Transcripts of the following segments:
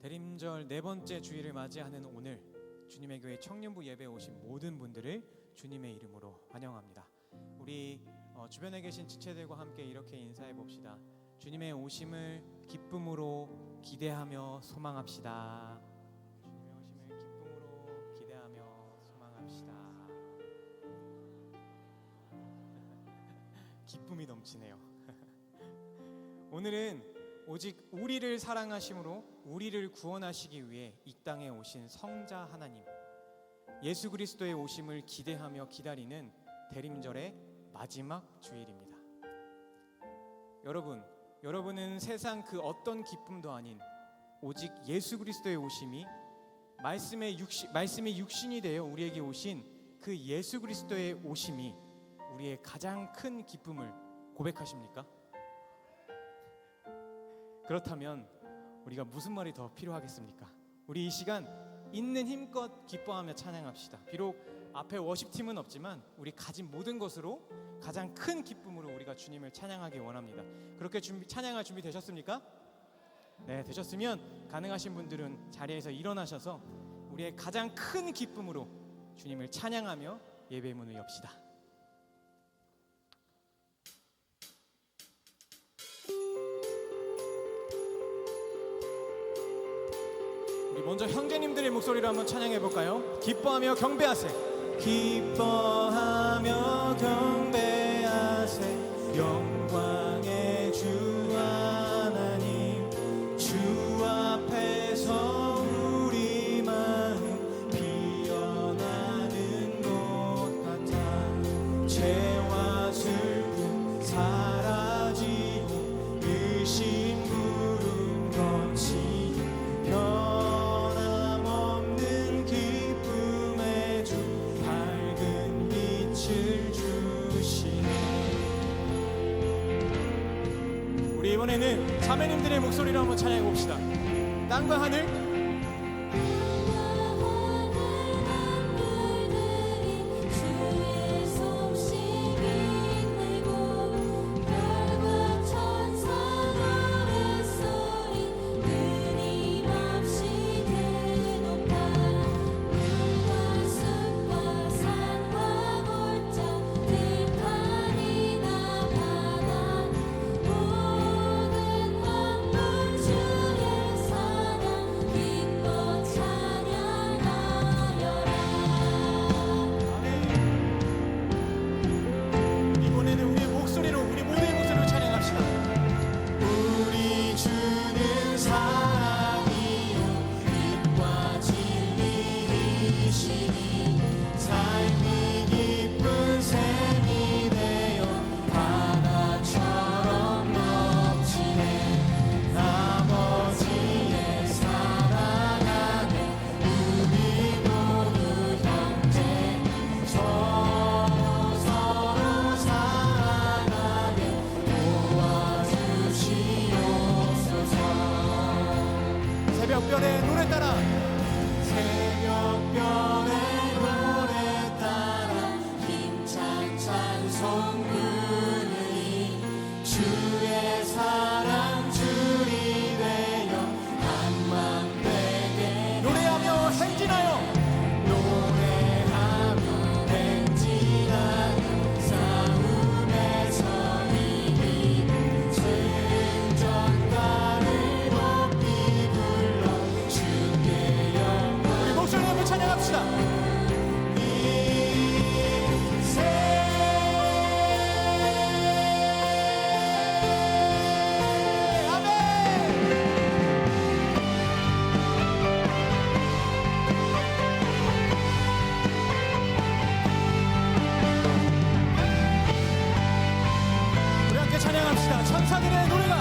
대림절 네 번째 주일을 맞이하는 오늘, 주님의 교회 청년부 예배에 오신 모든 분들을 주님의 이름으로 환영합니다. 우리 주변에 계신 지체들과 함께 이렇게 인사해 봅시다. 주님의 오심을 기쁨으로 기대하며 소망합시다. 주님의 오심을 기쁨으로 기대하며 소망합시다. 기쁨이 넘치네요. 오늘은 오직 우리를 사랑하심으로 우리를 구원하시기 위해 이 땅에 오신 성자 하나님, 예수 그리스도의 오심을 기대하며 기다리는 대림절의 마지막 주일입니다. 여러분은 세상 그 어떤 기쁨도 아닌 오직 예수 그리스도의 오심이 말씀이 육신이 되어 우리에게 오신 그 예수 그리스도의 오심이 우리의 가장 큰 기쁨을 고백하십니까? 그렇다면 우리가 무슨 말이 더 필요하겠습니까? 우리 이 시간 있는 힘껏 기뻐하며 찬양합시다. 비록 앞에 워십팀은 없지만 우리 가진 모든 것으로 가장 큰 기쁨으로 우리가 주님을 찬양하기 원합니다. 그렇게 찬양할 준비 되셨습니까? 네, 되셨으면 가능하신 분들은 자리에서 일어나셔서 우리의 가장 큰 기쁨으로 주님을 찬양하며 예배의 문을 엽시다. 우리 먼저 형제님들의 목소리로 한번 찬양해 볼까요? 기뻐하며 경배하세. 기뻐하며 경배하세. 영광의 주 하나님, 주 앞에서 우리 마음 피어나는 것 같아. 죄와 슬픔 사라지고 의심 구름 거치니 변함없는 기쁨의 주 밝은 빛을 주시네. 우리 이번에는 자매님들의 목소리로 한번 찬양해 봅시다. 땅과 하늘 새벽별의 노래 따라 새벽별의 노래 따라 힘찬 찬송 부르니 주의 사랑 줄이 되어 한맘 되게 노래하며 행진하여 노래하며 행진하여 싸움에서 이기고 승전가를 높이 불러 주께 영광. 우리 목소리 한번 찬양합시다. 찬양합시다. 천사들의 노래가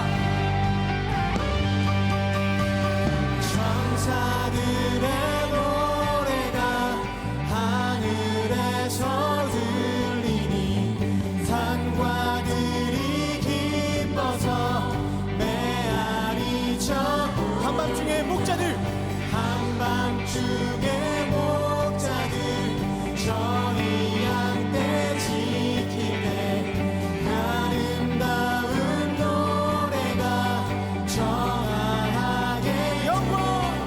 천사들의 노래가 하늘에서 들리니 산과 들이 기뻐서 메아리 쳐 한밤중에 목자들 한밤중에 목자들 저희 양떼 지킬 때 아름다운 노래가 정하게 영광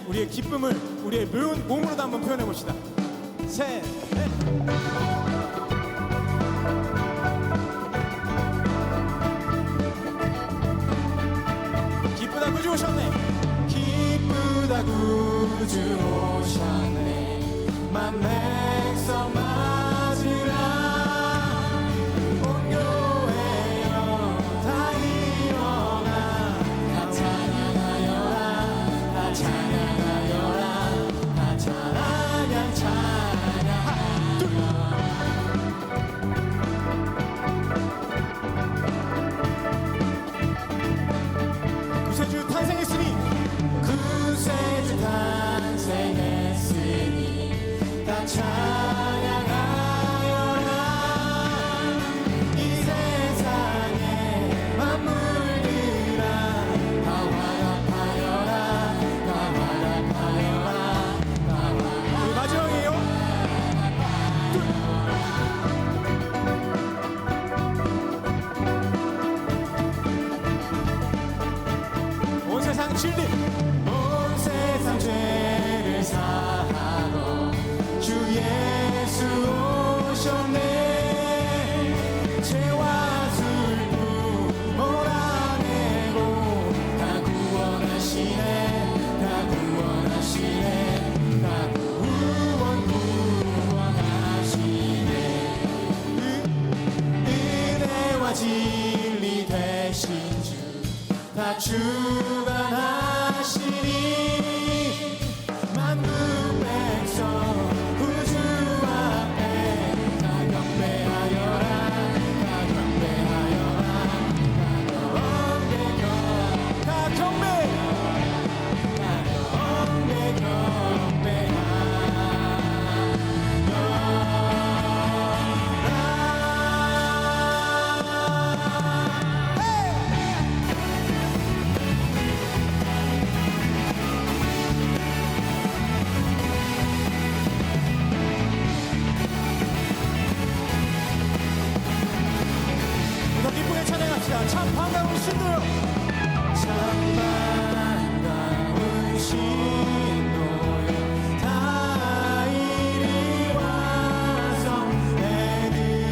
우리의 기쁨을 우리의 몸으로도 한번 표현해 봅시다. 셋, 넷. 기쁘다 구주 오셨네. 기쁘다 구주 오셨네. 만 백성 맞으라. 온 교회여 다 일어나. 다 찬양하여라. 다 찬양하여라. 다 찬양 찬양. 하나 둘. 구세주 탄생했으니 구세주 탄생했으니 다 찬양하여라. 이 세상의 만물들아 다 화답하여라. 다 화답하여라. 다 화답하여라. 우리 마지막이에요. 온 세상 진리 온 세상 죄를 사하고 주 예수 오셨네. 죄와 슬픔 몰아내고 다 구원하시네. 다 구원하시네. 다 구원하시네. 은혜와 진리 되신 주 다 주관하시니 만국 백성 구주 앞에 다 경배하여라. 다 경배하여라. 다 경배 다 경배 더 기쁘게 찬양합시다. 참 반가운 신도요. 참 반가운 신도요. 다 이리 와서 베들레헴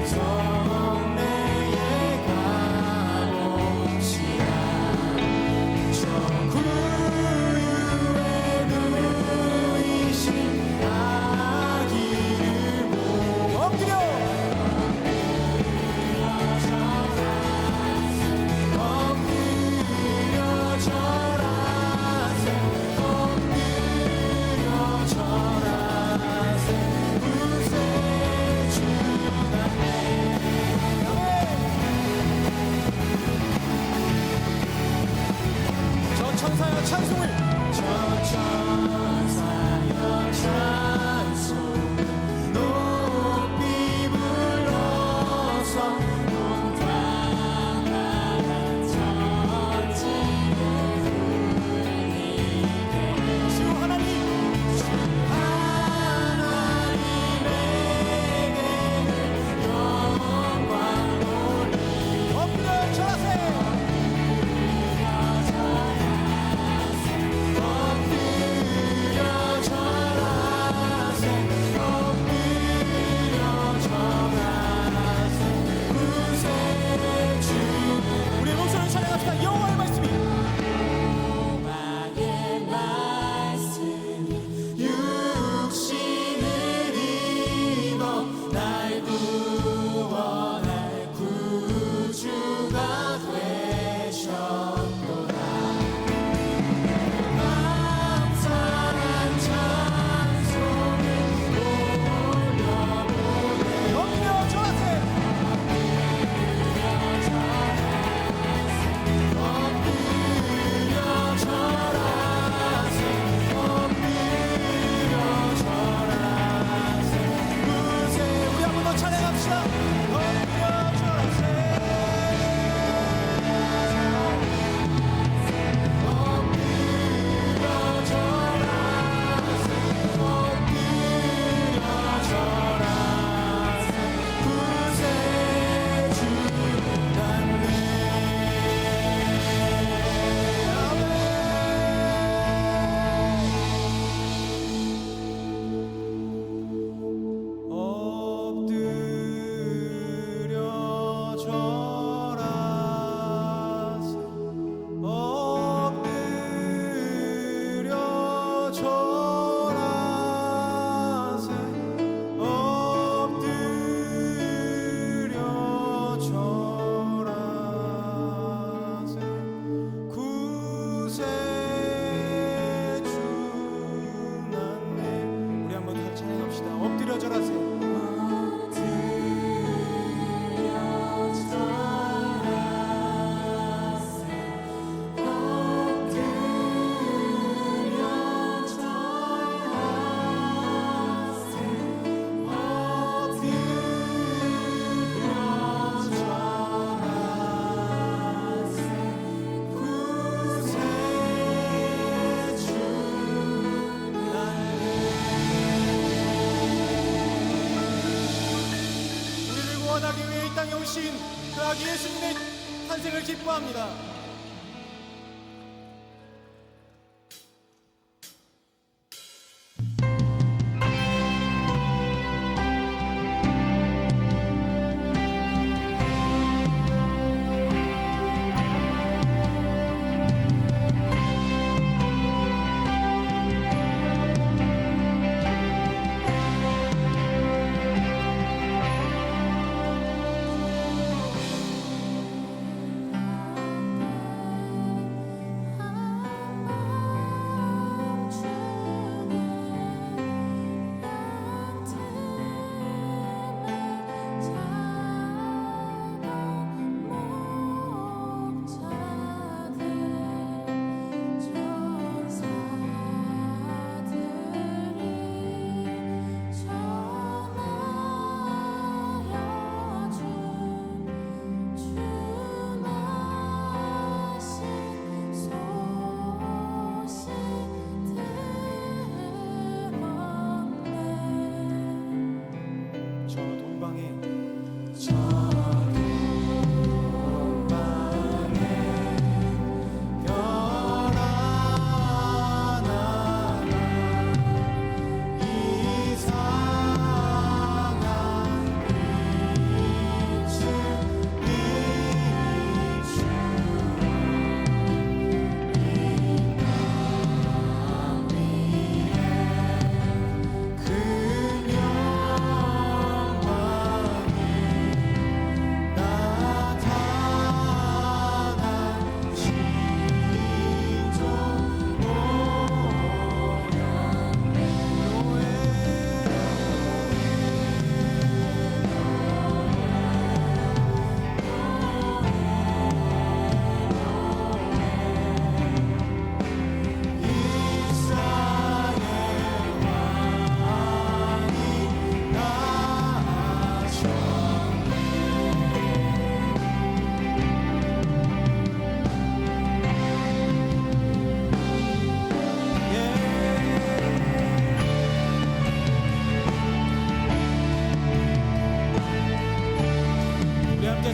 성내에 가봅시다. 저 구유에 누이신 아기를 보고 엎드려 저 천사여 찬송을 저 천사여 찬송 높이 불러서 온 땅 전지에 주 하나님 하나님에게는 영광 올리 엎드려 절하세. 엎드려 땅에 오신 그 아기 예수님의 탄생을 기뻐합니다.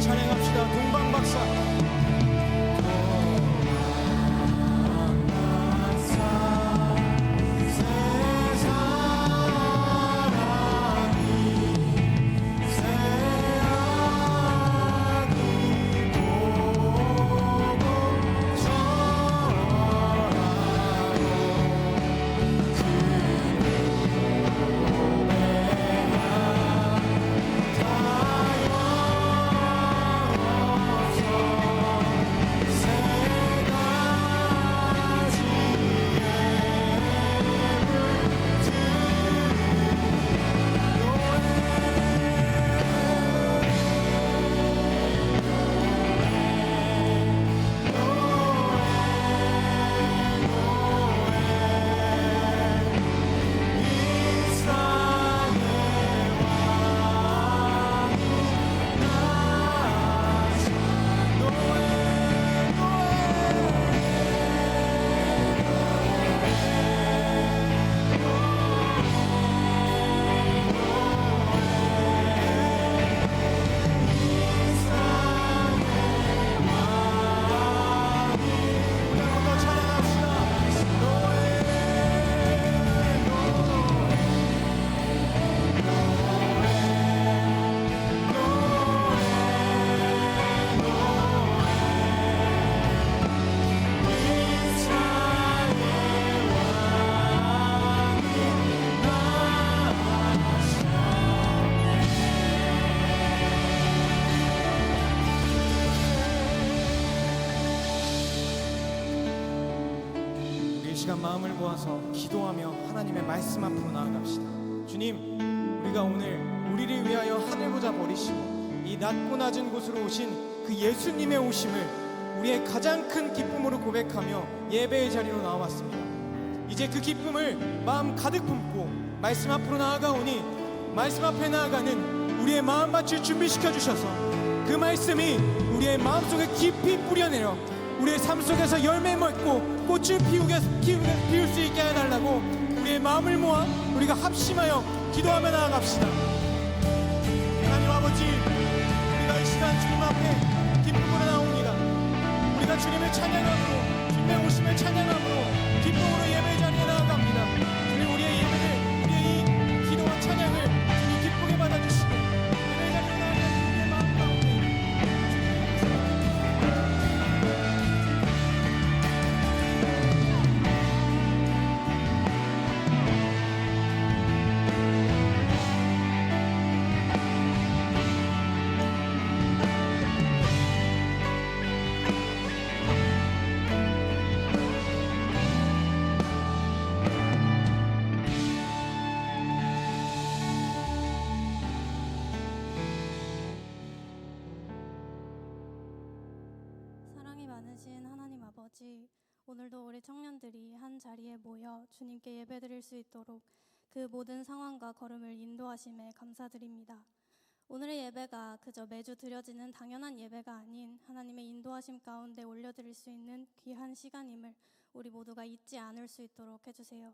찬양합시다. 동방박사. 시간 마음을 모아서 기도하며 하나님의 말씀 앞으로 나아갑시다. 주님, 우리가 오늘 우리를 위하여 하늘 보자 버리시고 이 낮고 낮은 곳으로 오신 그 예수님의 오심을 우리의 가장 큰 기쁨으로 고백하며 예배의 자리로 나와왔습니다. 이제 그 기쁨을 마음 가득 품고 말씀 앞으로 나아가오니 말씀 앞에 나아가는 우리의 마음밭을 준비시켜 주셔서 그 말씀이 우리의 마음속에 깊이 뿌려내려 우리의 삶 속에서 열매 맺고 꽃을 피울 수 있게 해달라고 우리의 마음을 모아 우리가 합심하여 기도하며 나아갑시다. 하나님 아버지, 우리가 이 주님 앞에 기쁨으로 나옵니다. 우리가 주님을 찬양함으로, 주님의 오심을 찬양함으로 기쁨으로 예배 자리에 나아갑니다. 주님, 우리의 예배를, 우리의 이 기도와 찬양을 주님 기쁘게 받아주시고 예배 자리에 나아가는 우리의 마음 가운데 사랑이 많으신 하나님 아버지, 오늘도 우리 청년들이 한 자리에 모여 주님께 예배드릴 수 있도록 그 모든 상황과 걸음을 인도하심에 감사드립니다. 오늘의 예배가 그저 매주 드려지는 당연한 예배가 아닌 하나님의 인도하심 가운데 올려드릴 수 있는 귀한 시간임을 우리 모두가 잊지 않을 수 있도록 해주세요.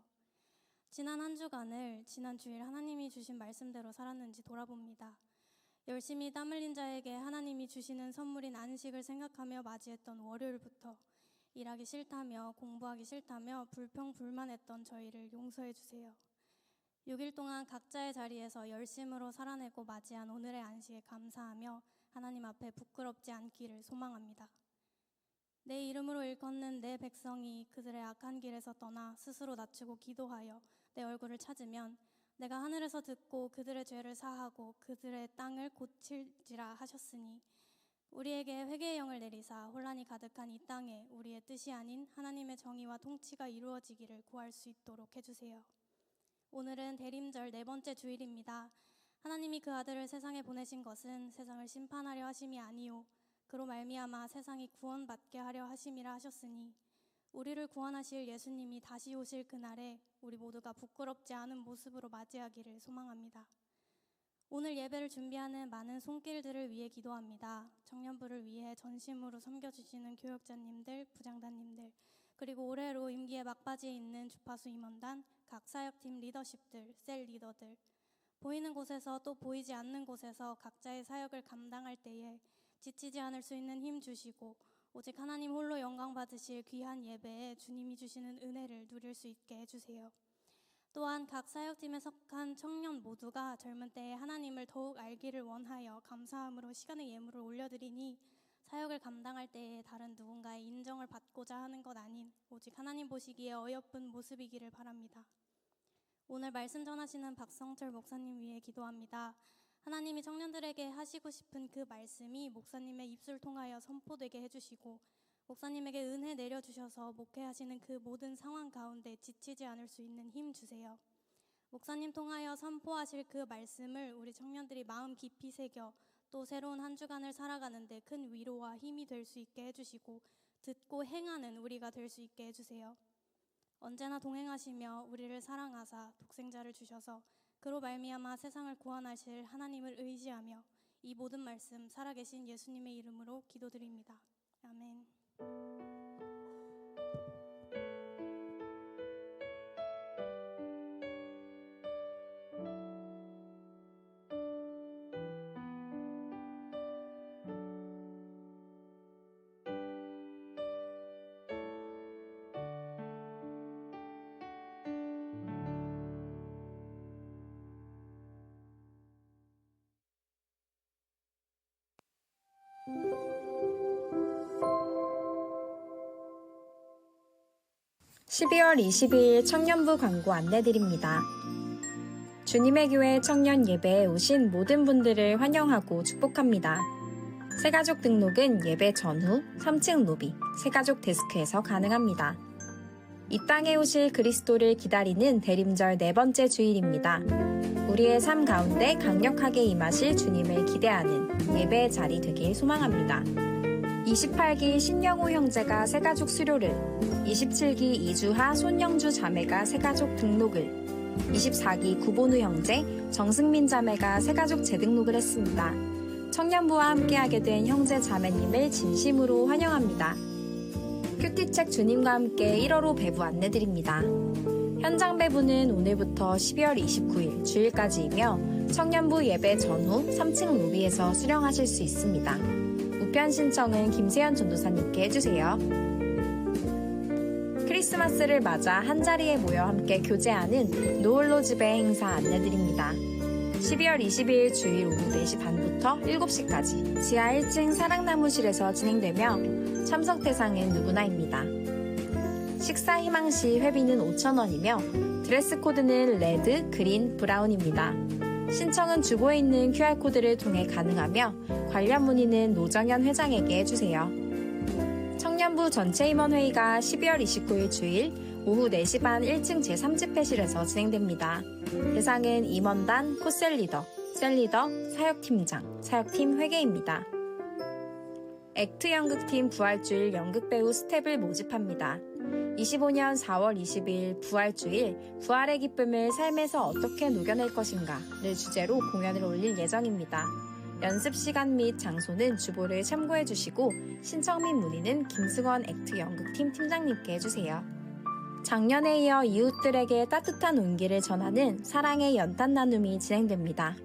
지난 한 주간을 지난 주일 하나님이 주신 말씀대로 살았는지 돌아봅니다. 열심히 땀 흘린 자에게 하나님이 주시는 선물인 안식을 생각하며 맞이했던 월요일부터 일하기 싫다며 공부하기 싫다며 불평불만했던 저희를 용서해 주세요. 6일 동안 각자의 자리에서 열심으로 살아내고 맞이한 오늘의 안식에 감사하며 하나님 앞에 부끄럽지 않기를 소망합니다. 내 이름으로 일컫는 내 백성이 그들의 악한 길에서 떠나 스스로 낮추고 기도하여 내 얼굴을 찾으면 내가 하늘에서 듣고 그들의 죄를 사하고 그들의 땅을 고칠지라 하셨으니 우리에게 회개의 영을 내리사 혼란이 가득한 이 땅에 우리의 뜻이 아닌 하나님의 정의와 통치가 이루어지기를 구할 수 있도록 해주세요. 오늘은 대림절 4번째 주일입니다. 하나님이 그 아들을 세상에 보내신 것은 세상을 심판하려 하심이 아니요 그로 말미암아 세상이 구원받게 하려 하심이라 하셨으니 우리를 구원하실 예수님이 다시 오실 그날에 우리 모두가 부끄럽지 않은 모습으로 맞이하기를 소망합니다. 오늘 예배를 준비하는 많은 손길들을 위해 기도합니다. 청년부를 위해 전심으로 섬겨주시는 교역자님들, 부장단님들, 그리고 올해로 임기의 막바지에 있는 주파수 임원단, 각 사역팀 리더십들, 셀 리더들, 보이는 곳에서 또 보이지 않는 곳에서 각자의 사역을 감당할 때에 지치지 않을 수 있는 힘 주시고 오직 하나님 홀로 영광 받으실 귀한 예배에 주님이 주시는 은혜를 누릴 수 있게 해주세요. 또한 각 사역팀에 속한 청년 모두가 젊은 때에 하나님을 더욱 알기를 원하여 감사함으로 시간의 예물을 올려드리니 사역을 감당할 때에 다른 누군가의 인정을 받고자 하는 것 아닌 오직 하나님 보시기에 어여쁜 모습이기를 바랍니다. 오늘 말씀 전하시는 박성철 목사님 위해 기도합니다. 하나님이 청년들에게 하시고 싶은 그 말씀이 목사님의 입술 통하여 선포되게 해주시고 목사님에게 은혜 내려주셔서 목회하시는 그 모든 상황 가운데 지치지 않을 수 있는 힘 주세요. 목사님 통하여 선포하실 그 말씀을 우리 청년들이 마음 깊이 새겨 또 새로운 한 주간을 살아가는데 큰 위로와 힘이 될 수 있게 해주시고 듣고 행하는 우리가 될 수 있게 해주세요. 언제나 동행하시며 우리를 사랑하사 독생자를 주셔서 그로 말미암아 세상을 구원하실 하나님을 의지하며 이 모든 말씀 살아계신 예수님의 이름으로 기도드립니다. 아멘. (12월 22일) 청년부 광고 안내드립니다. 주님의 교회 청년 예배에 오신 모든 분들을 환영하고 축복합니다. 새가족 등록은 예배 전후 3층 로비 새가족 데스크에서 가능합니다. 이 땅에 오실 그리스도를 기다리는 대림절 4번째 주일입니다. 우리의 삶 가운데 강력하게 임하실 주님을 기대하는 예배의 자리 되길 소망합니다. 28기 신영호 형제가 새가족 수료를, 27기 이주하 손영주 자매가 새가족 등록을, 24기 구본우 형제, 정승민 자매가 새가족 재등록을 했습니다. 청년부와 함께하게 된 형제 자매님을 진심으로 환영합니다. 큐티책 주님과 함께 1월호 배부 안내드립니다. 현장 배부는 오늘부터 12월 29일 주일까지이며 청년부 예배 전후 3층 로비에서 수령하실 수 있습니다. 우편 신청은 김세연 전도사님께 해주세요. 크리스마스를 맞아 한자리에 모여 함께 교제하는 노을로 집회 행사 안내드립니다. 12월 22일 주일 오후 4시 반부터 7시까지 지하 1층 사랑나무실에서 진행되며 참석 대상은 누구나입니다. 식사 희망 시 회비는 5,000원이며 드레스 코드는 레드, 그린, 브라운입니다. 신청은 주보에 있는 QR코드를 통해 가능하며 관련 문의는 노정현 회장에게 해주세요. 청년부 전체 임원회의가 12월 29일 주일 오후 4시 반 1층 제3집회실에서 진행됩니다. 대상은 임원단, 코셀리더, 셀리더, 사역팀장, 사역팀 회계입니다. 액트 연극팀 부활주일 연극배우 스텝을 모집합니다. 25년 4월 20일 부활주일 부활의 기쁨을 삶에서 어떻게 녹여낼 것인가를 주제로 공연을 올릴 예정입니다. 연습 시간 및 장소는 주보를 참고해 주시고 신청 및 문의는 김승원 액트 연극팀 팀장님께 해주세요. 작년에 이어 이웃들에게 따뜻한 온기를 전하는 사랑의 연탄 나눔이 진행됩니다.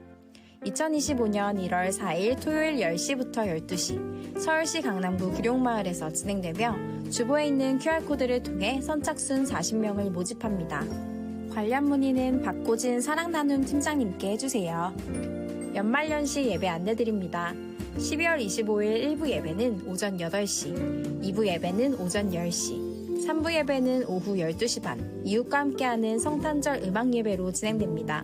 2025년 1월 4일 토요일 10시부터 12시 서울시 강남구 구룡마을에서 진행되며 주보에 있는 QR코드를 통해 선착순 40명을 모집합니다. 관련 문의는 박고진 사랑나눔 팀장님께 해주세요. 연말연시 예배 안내드립니다. 12월 25일 1부 예배는 오전 8시, 2부 예배는 오전 10시, 3부 예배는 오후 12시 반, 이웃과 함께하는 성탄절 음악 예배로 진행됩니다.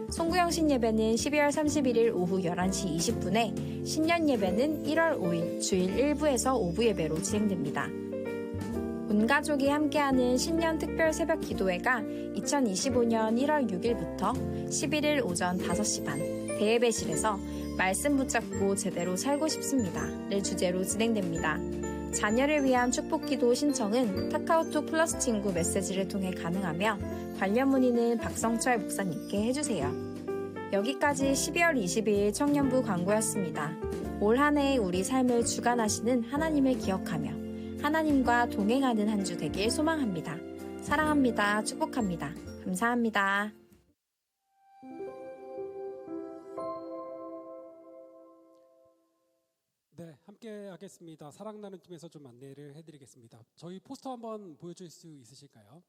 송구영신 예배는 12월 31일 오후 11시 20분에, 신년 예배는 1월 5일 주일 1부에서 5부 예배로 진행됩니다. 온 가족이 함께하는 신년 특별 새벽 기도회가 2025년 1월 6일부터 11일 오전 5시 반, 대예배실에서 말씀 붙잡고 제대로 살고 싶습니다를 주제로 진행됩니다. 자녀를 위한 축복기도 신청은 카카오톡 플러스 친구 메시지를 통해 가능하며 관련 문의는 박성철 목사님께 해주세요. 여기까지 12월 22일 청년부 광고였습니다. 올 한 해의 우리 삶을 주관하시는 하나님을 기억하며 하나님과 동행하는 한 주 되길 소망합니다. 사랑합니다. 축복합니다. 감사합니다. 네, 함께 하겠습니다. 사랑나눔 팀에서 좀 안내를 해드리겠습니다. 저희 포스터 한번 보여줄 수 있으실까요?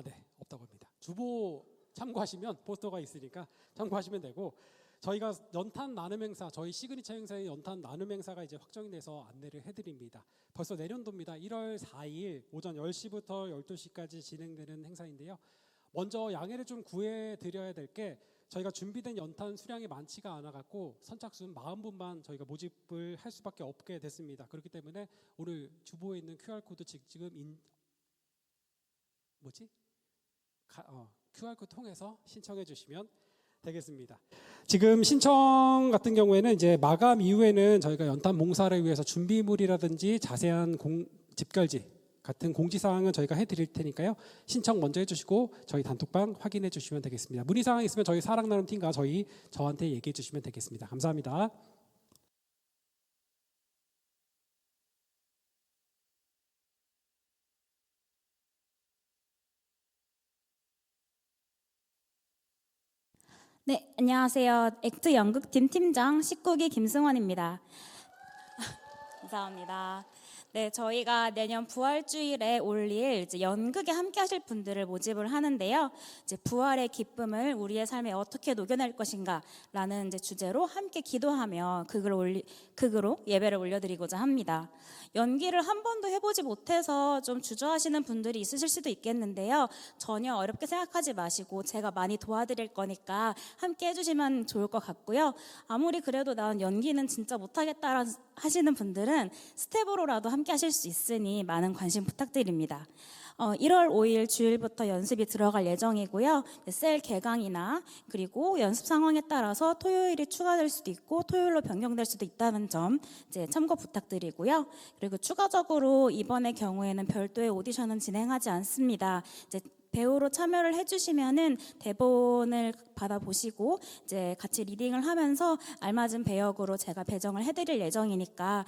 네, 없다고 합니다. 주보 참고하시면 포스터가 있으니까 참고하시면 되고, 저희가 연탄 나눔 행사, 저희 시그니처 행사의 연탄 나눔 행사가 이제 확정이 돼서 안내를 해드립니다. 벌써 내년도입니다. 1월 4일 오전 10시부터 12시까지 진행되는 행사인데요. 먼저 양해를 좀 구해드려야 될 게, 저희가 준비된 연탄 수량이 많지가 않아갖고 선착순 40분만 저희가 모집을 할 수밖에 없게 됐습니다. 그렇기 때문에 오늘 주보에 있는 QR코드 지금 QR코드 통해서 신청해 주시면 되겠습니다. 지금 신청 같은 경우에는 이제 마감 이후에는 저희가 연탄 봉사를 위해서 준비물이라든지 자세한 집결지 같은 공지사항은 저희가 해드릴 테니까요. 신청 먼저 해주시고 저희 단톡방 확인해 주시면 되겠습니다. 문의사항 있으면 저희 사랑나눔 팀과 저한테 얘기해 주시면 되겠습니다. 감사합니다. 네, 안녕하세요. 액트 연극팀 팀장 19기 김승원입니다. 감사합니다. 네, 저희가 내년 부활주일에 올릴 이제 연극에 함께 하실 분들을 모집을 하는데요. 이제 부활의 기쁨을 우리의 삶에 어떻게 녹여낼 것인가라는 이제 주제로 함께 기도하며 극으로 예배를 올려드리고자 합니다. 연기를 한 번도 해보지 못해서 좀 주저하시는 분들이 있으실 수도 있겠는데요. 전혀 어렵게 생각하지 마시고 제가 많이 도와드릴 거니까 함께 해주시면 좋을 것 같고요. 아무리 그래도 난 연기는 진짜 못하겠다 하시는 분들은 스텝으로라도 함께 하실 수 있으니 많은 관심 부탁드립니다. 1월 5일 주일부터 연습이 들어갈 예정이고요. 셀 개강이나 그리고 연습 상황에 따라서 토요일이 추가될 수도 있고 토요일로 변경될 수도 있다는 점 이제 참고 부탁드리고요. 그리고 추가적으로 이번의 경우에는 별도의 오디션은 진행하지 않습니다. 이제 배우로 참여를 해주시면은 대본을 받아보시고 이제 같이 리딩을 하면서 알맞은 배역으로 제가 배정을 해드릴 예정이니까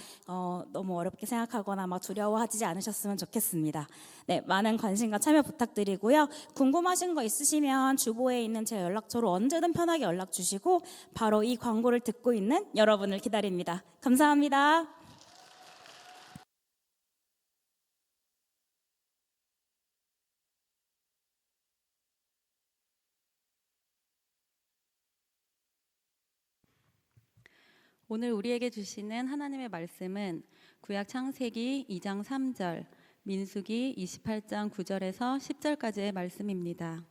너무 어렵게 생각하거나 막 두려워하지 않으셨으면 좋겠습니다. 네, 많은 관심과 참여 부탁드리고요. 궁금하신 거 있으시면 주보에 있는 제 연락처로 언제든 편하게 연락 주시고 바로 이 광고를 듣고 있는 여러분을 기다립니다. 감사합니다. 오늘 우리에게 주시는 하나님의 말씀은 구약 창세기 2장 3절, 민수기 28장 9절에서 10절까지의 말씀입니다.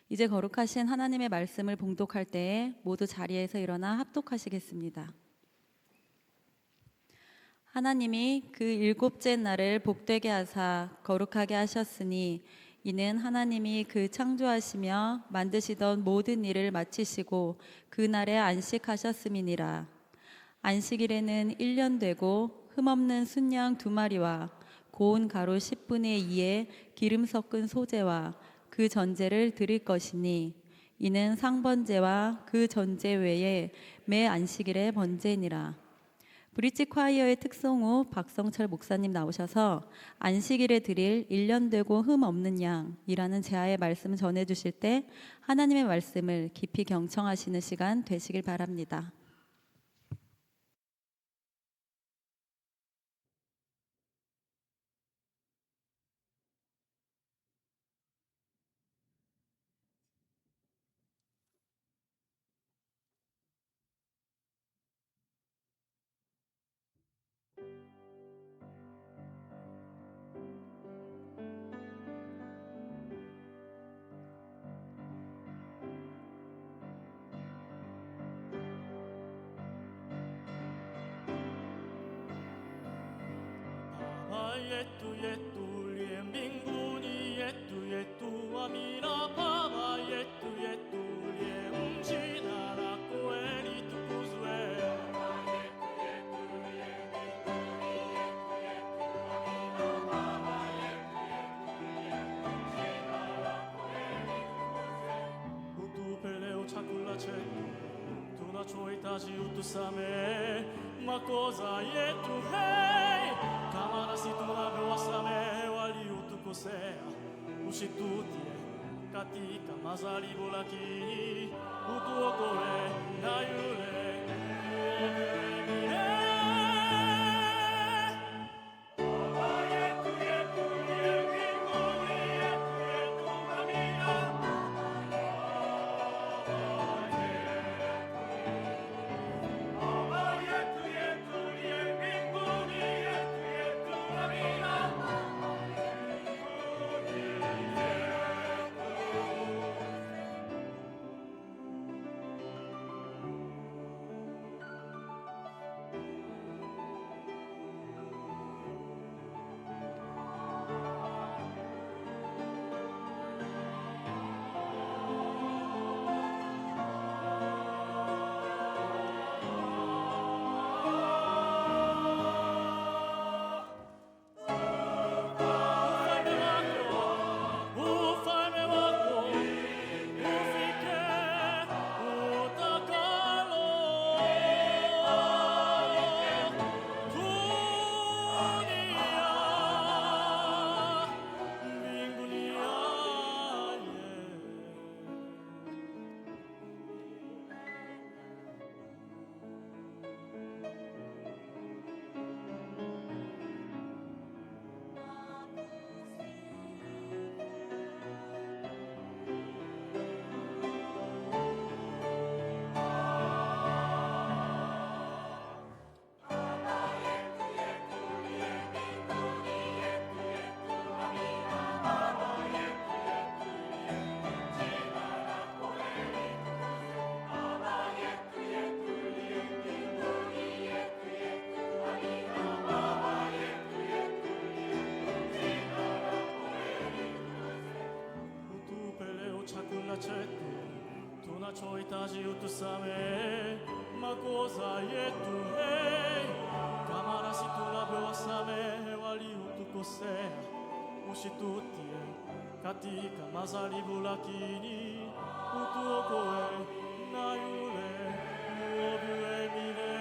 이제 거룩하신 하나님의 말씀을 봉독할 때에 모두 자리에서 일어나 합독하시겠습니다. 하나님이 그 일곱째 날을 복되게 하사 거룩하게 하셨으니 이는 하나님이 그 창조하시며 만드시던 모든 일을 마치시고 그 날에 안식하셨음이니라. 안식일에는 1년 되고 흠없는 순양 2마리와 고운 가루 10분의 2의 기름 섞은 소재와 그 전제를 드릴 것이니 이는 상번제와 그 전제 외에 매 안식일의 번제니라. 브릿지 콰이어의 특성우 박성철 목사님 나오셔서 안식일에 드릴 1년 되고 흠 없는 양이라는 제아의 말씀을 전해주실 때 하나님의 말씀을 깊이 경청하시는 시간 되시길 바랍니다. Yetu yetu liem binguni yetu yetu amina papa yetu yetu liem chinara koeli tukuzwe utu peleo chakula chetu tunachohitaji utusame makosa yetu hey kama nasi tunavyowasamehe waliotukosea, usitutie katika majaribu, lakini utuokoe na yule mwovu. Baba yetu yetu uliye mbinguni, yetu yetu amina. Baba yetu yetu uliye mbinguni, yetu yetu amina. Ufalme wako ufike, utakalo dunia mbinguni. Utupeleo chakula chetu tunachohitaji utusamehe makosa yetu, hey, kama nasi tunavyowasamehe cos'era, usci tutti e katika masali bulakini, utuo koe, naiule, muovue minene.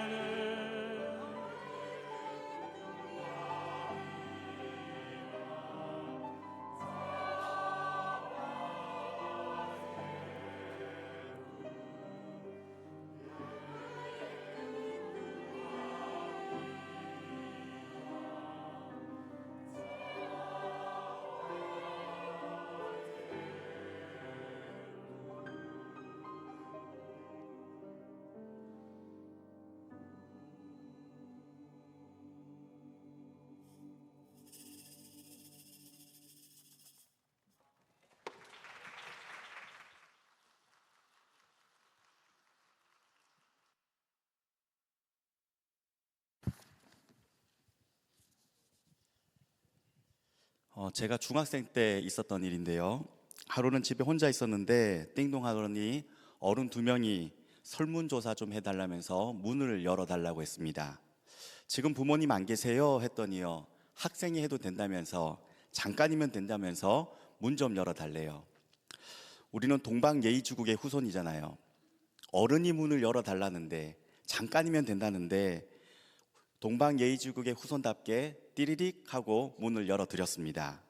제가 중학생 때 있었던 일인데요. 하루는 집에 혼자 있었는데 띵동 하더니 어른 2명이 설문조사 좀 해달라면서 문을 열어달라고 했습니다. 지금 부모님 안 계세요? 했더니요. 학생이 해도 된다면서, 잠깐이면 된다면서 문 좀 열어달래요. 우리는 동방예의지국의 후손이잖아요. 어른이 문을 열어달라는데, 잠깐이면 된다는데 동방예의지국의 후손답게 띠리릭 하고 문을 열어드렸습니다.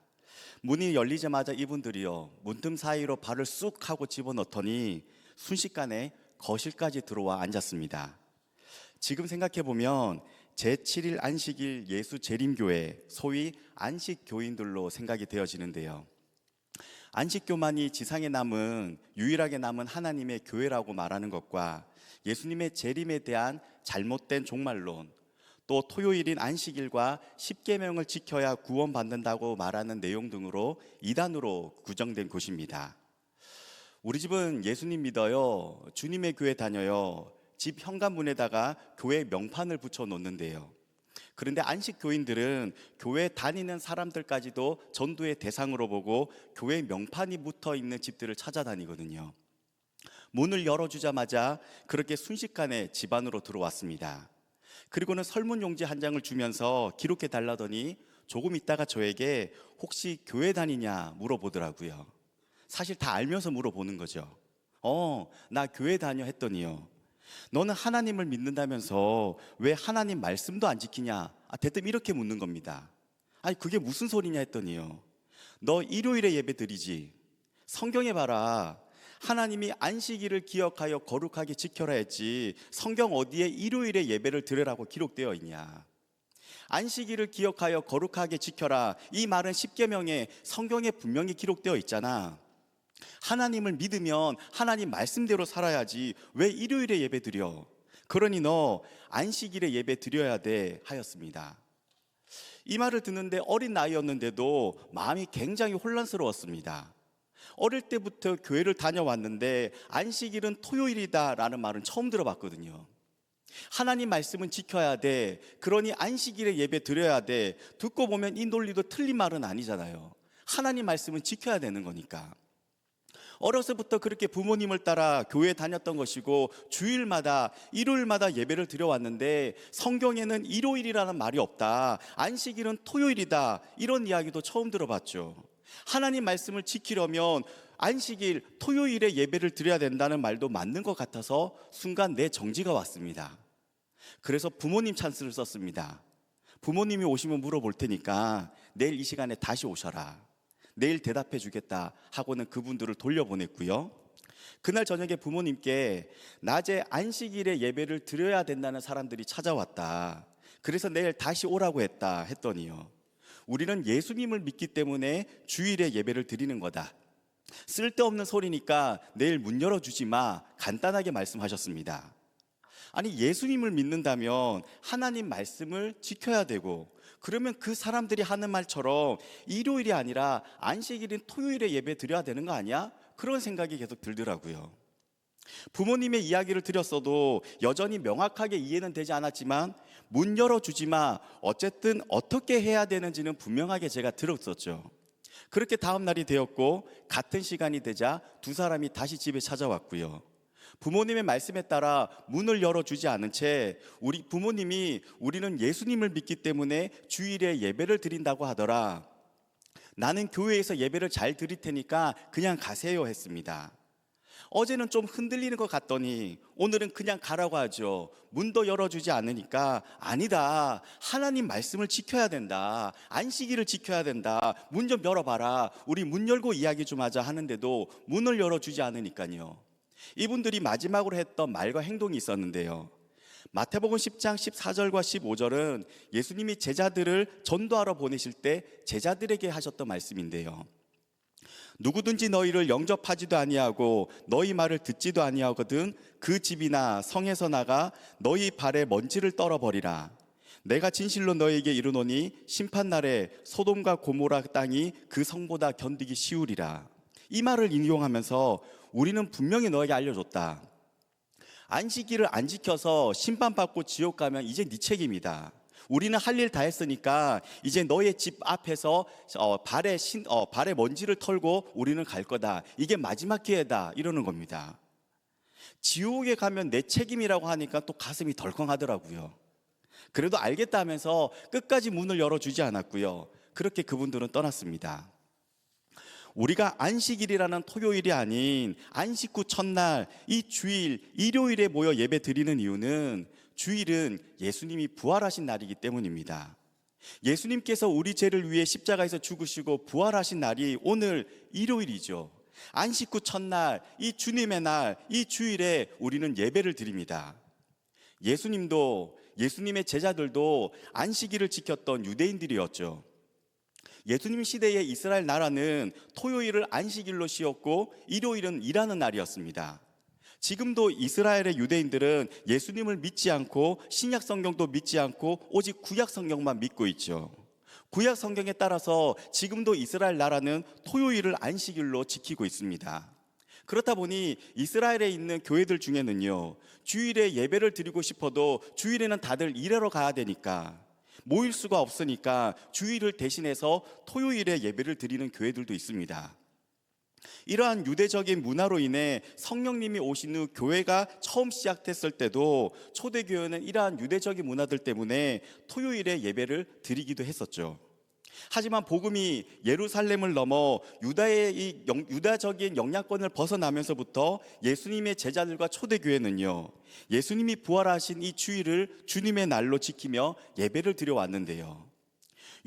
문이 열리자마자 이분들이요, 문틈 사이로 발을 쑥 하고 집어넣더니 순식간에 거실까지 들어와 앉았습니다. 지금 생각해보면 제7일 안식일 예수 재림교회, 소위 안식교인들로 생각이 되어지는데요. 안식교만이 지상에 유일하게 남은 하나님의 교회라고 말하는 것과 예수님의 재림에 대한 잘못된 종말론, 또 토요일인 안식일과 10계명을 지켜야 구원받는다고 말하는 내용 등으로 이단으로 구정된 곳입니다. 우리 집은 예수님 믿어요. 주님의 교회 다녀요. 집 현관문에다가 교회 명판을 붙여 놓는데요. 그런데 안식교인들은 교회 다니는 사람들까지도 전도의 대상으로 보고 교회 명판이 붙어 있는 집들을 찾아다니거든요. 문을 열어주자마자 그렇게 순식간에 집 안으로 들어왔습니다. 그리고는 설문용지 한 장을 주면서 기록해 달라더니 조금 있다가 저에게 혹시 교회 다니냐 물어보더라고요. 사실 다 알면서 물어보는 거죠. 나 교회 다녀 했더니요. 너는 하나님을 믿는다면서 왜 하나님 말씀도 안 지키냐? 대뜸 이렇게 묻는 겁니다. 아니 그게 무슨 소리냐 했더니요. 너 일요일에 예배 드리지? 성경에 봐라. 하나님이 안식일을 기억하여 거룩하게 지켜라 했지 성경 어디에 일요일에 예배를 드리라고 기록되어 있냐? 안식일을 기억하여 거룩하게 지켜라, 이 말은 10계명에 성경에 분명히 기록되어 있잖아. 하나님을 믿으면 하나님 말씀대로 살아야지 왜 일요일에 예배 드려? 그러니 너 안식일에 예배 드려야 돼 하였습니다. 이 말을 듣는데 어린 나이였는데도 마음이 굉장히 혼란스러웠습니다. 어릴 때부터 교회를 다녀왔는데 안식일은 토요일이다 라는 말은 처음 들어봤거든요. 하나님 말씀은 지켜야 돼, 그러니 안식일에 예배 드려야 돼, 듣고 보면 이 논리도 틀린 말은 아니잖아요. 하나님 말씀은 지켜야 되는 거니까. 어려서부터 그렇게 부모님을 따라 교회에 다녔던 것이고 주일마다 일요일마다 예배를 드려왔는데 성경에는 일요일이라는 말이 없다, 안식일은 토요일이다, 이런 이야기도 처음 들어봤죠. 하나님 말씀을 지키려면 안식일 토요일에 예배를 드려야 된다는 말도 맞는 것 같아서 순간 내 정지가 왔습니다. 그래서 부모님 찬스를 썼습니다. 부모님이 오시면 물어볼 테니까 내일 이 시간에 다시 오셔라, 내일 대답해 주겠다 하고는 그분들을 돌려보냈고요. 그날 저녁에 부모님께 낮에 안식일에 예배를 드려야 된다는 사람들이 찾아왔다, 그래서 내일 다시 오라고 했더니요. 우리는 예수님을 믿기 때문에 주일에 예배를 드리는 거다, 쓸데없는 소리니까 내일 문 열어주지 마, 간단하게 말씀하셨습니다. 아니 예수님을 믿는다면 하나님 말씀을 지켜야 되고, 그러면 그 사람들이 하는 말처럼 일요일이 아니라 안식일인 토요일에 예배 드려야 되는 거 아니야? 그런 생각이 계속 들더라고요. 부모님의 이야기를 드렸어도 여전히 명확하게 이해는 되지 않았지만 문 열어주지 마, 어쨌든 어떻게 해야 되는지는 분명하게 제가 들었었죠. 그렇게 다음 날이 되었고 같은 시간이 되자 두 사람이 다시 집에 찾아왔고요. 부모님의 말씀에 따라 문을 열어주지 않은 채 우리 부모님이 우리는 예수님을 믿기 때문에 주일에 예배를 드린다고 하더라. 나는 교회에서 예배를 잘 드릴 테니까 그냥 가세요 했습니다. 어제는 좀 흔들리는 것 같더니 오늘은 그냥 가라고 하죠. 문도 열어주지 않으니까 아니다. 하나님 말씀을 지켜야 된다. 안식일을 지켜야 된다. 문 좀 열어봐라. 우리 문 열고 이야기 좀 하자 하는데도 문을 열어주지 않으니까요. 이분들이 마지막으로 했던 말과 행동이 있었는데요. 마태복음 10장 14절과 15절은 예수님이 제자들을 전도하러 보내실 때 제자들에게 하셨던 말씀인데요. 누구든지 너희를 영접하지도 아니하고 너희 말을 듣지도 아니하거든 그 집이나 성에서 나가 너희 발에 먼지를 떨어버리라. 내가 진실로 너희에게 이르노니 심판날에 소돔과 고모라 땅이 그 성보다 견디기 쉬우리라. 이 말을 인용하면서 우리는 분명히 너에게 알려줬다. 안식일을 안 지켜서 심판받고 지옥 가면 이제 네 책임이다. 우리는 할 일 다 했으니까 이제 너의 집 앞에서 발에 먼지를 털고 우리는 갈 거다. 이게 마지막 기회다. 이러는 겁니다. 지옥에 가면 내 책임이라고 하니까 또 가슴이 덜컹하더라고요. 그래도 알겠다 하면서 끝까지 문을 열어주지 않았고요. 그렇게 그분들은 떠났습니다. 우리가 안식일이라는 토요일이 아닌 안식 후 첫날 이 주일 일요일에 모여 예배 드리는 이유는 주일은 예수님이 부활하신 날이기 때문입니다. 예수님께서 우리 죄를 위해 십자가에서 죽으시고 부활하신 날이 오늘 일요일이죠. 안식 후 첫날 이 주님의 날 이 주일에 우리는 예배를 드립니다. 예수님도 예수님의 제자들도 안식일을 지켰던 유대인들이었죠. 예수님 시대의 이스라엘 나라는 토요일을 안식일로 쉬었고 일요일은 일하는 날이었습니다. 지금도 이스라엘의 유대인들은 예수님을 믿지 않고 신약 성경도 믿지 않고 오직 구약 성경만 믿고 있죠. 구약 성경에 따라서 지금도 이스라엘 나라는 토요일을 안식일로 지키고 있습니다. 그렇다 보니 이스라엘에 있는 교회들 중에는요, 주일에 예배를 드리고 싶어도 주일에는 다들 일하러 가야 되니까 모일 수가 없으니까 주일을 대신해서 토요일에 예배를 드리는 교회들도 있습니다. 이러한 유대적인 문화로 인해 성령님이 오신 후 교회가 처음 시작됐을 때도 초대교회는 이러한 유대적인 문화들 때문에 토요일에 예배를 드리기도 했었죠. 하지만 복음이 예루살렘을 넘어 유다의 이 유다적인 영향권을 벗어나면서부터 예수님의 제자들과 초대교회는요, 예수님이 부활하신 이 주일을 주님의 날로 지키며 예배를 드려왔는데요.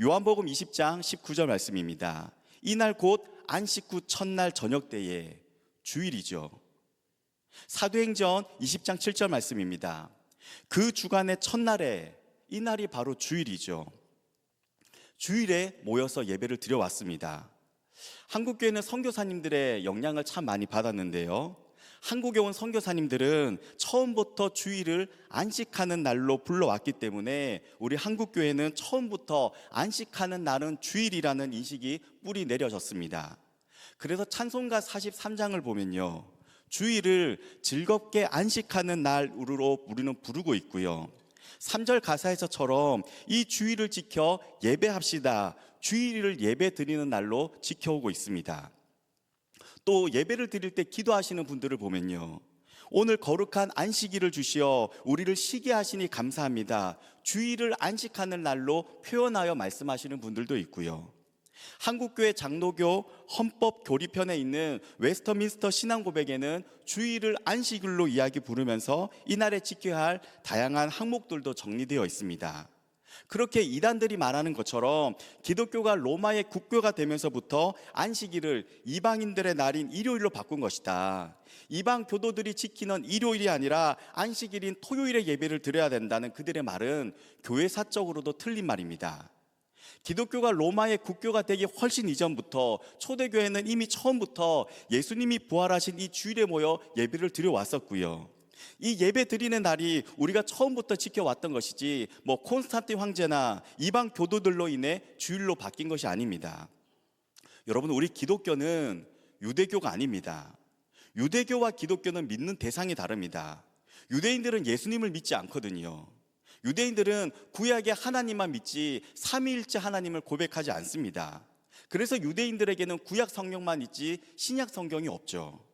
요한복음 20장 19절 말씀입니다. 이날 곧 안식 후 첫날 저녁 때에 주일이죠. 사도행전 20장 7절 말씀입니다. 그 주간의 첫날에 이 날이 바로 주일이죠. 주일에 모여서 예배를 드려왔습니다. 한국교회는 선교사님들의 영향을 참 많이 받았는데요. 한국에 온 선교사님들은 처음부터 주일을 안식하는 날로 불러왔기 때문에 우리 한국교회는 처음부터 안식하는 날은 주일이라는 인식이 뿌리 내려졌습니다. 그래서 찬송가 43장을 보면요, 주일을 즐겁게 안식하는 날으로 우리는 부르고 있고요. 3절 가사에서처럼 이 주일을 지켜 예배합시다. 주일을 예배 드리는 날로 지켜오고 있습니다. 또 예배를 드릴 때 기도하시는 분들을 보면요, 오늘 거룩한 안식일을 주시어 우리를 쉬게 하시니 감사합니다. 주일을 안식하는 날로 표현하여 말씀하시는 분들도 있고요. 한국교회 장로교 헌법 교리편에 있는 웨스터민스터 신앙고백에는 주일을 안식일로 이야기 부르면서 이날에 지켜야 할 다양한 항목들도 정리되어 있습니다. 그렇게 이단들이 말하는 것처럼 기독교가 로마의 국교가 되면서부터 안식일을 이방인들의 날인 일요일로 바꾼 것이다. 이방 교도들이 지키는 일요일이 아니라 안식일인 토요일에 예배를 드려야 된다는 그들의 말은 교회사적으로도 틀린 말입니다. 기독교가 로마의 국교가 되기 훨씬 이전부터 초대교회는 이미 처음부터 예수님이 부활하신 이 주일에 모여 예배를 드려왔었고요. 이 예배 드리는 날이 우리가 처음부터 지켜왔던 것이지 콘스탄틴 황제나 이방 교도들로 인해 주일로 바뀐 것이 아닙니다. 여러분, 우리 기독교는 유대교가 아닙니다. 유대교와 기독교는 믿는 대상이 다릅니다. 유대인들은 예수님을 믿지 않거든요. 유대인들은 구약의 하나님만 믿지 삼위일체 하나님을 고백하지 않습니다. 그래서 유대인들에게는 구약 성경만 있지 신약 성경이 없죠.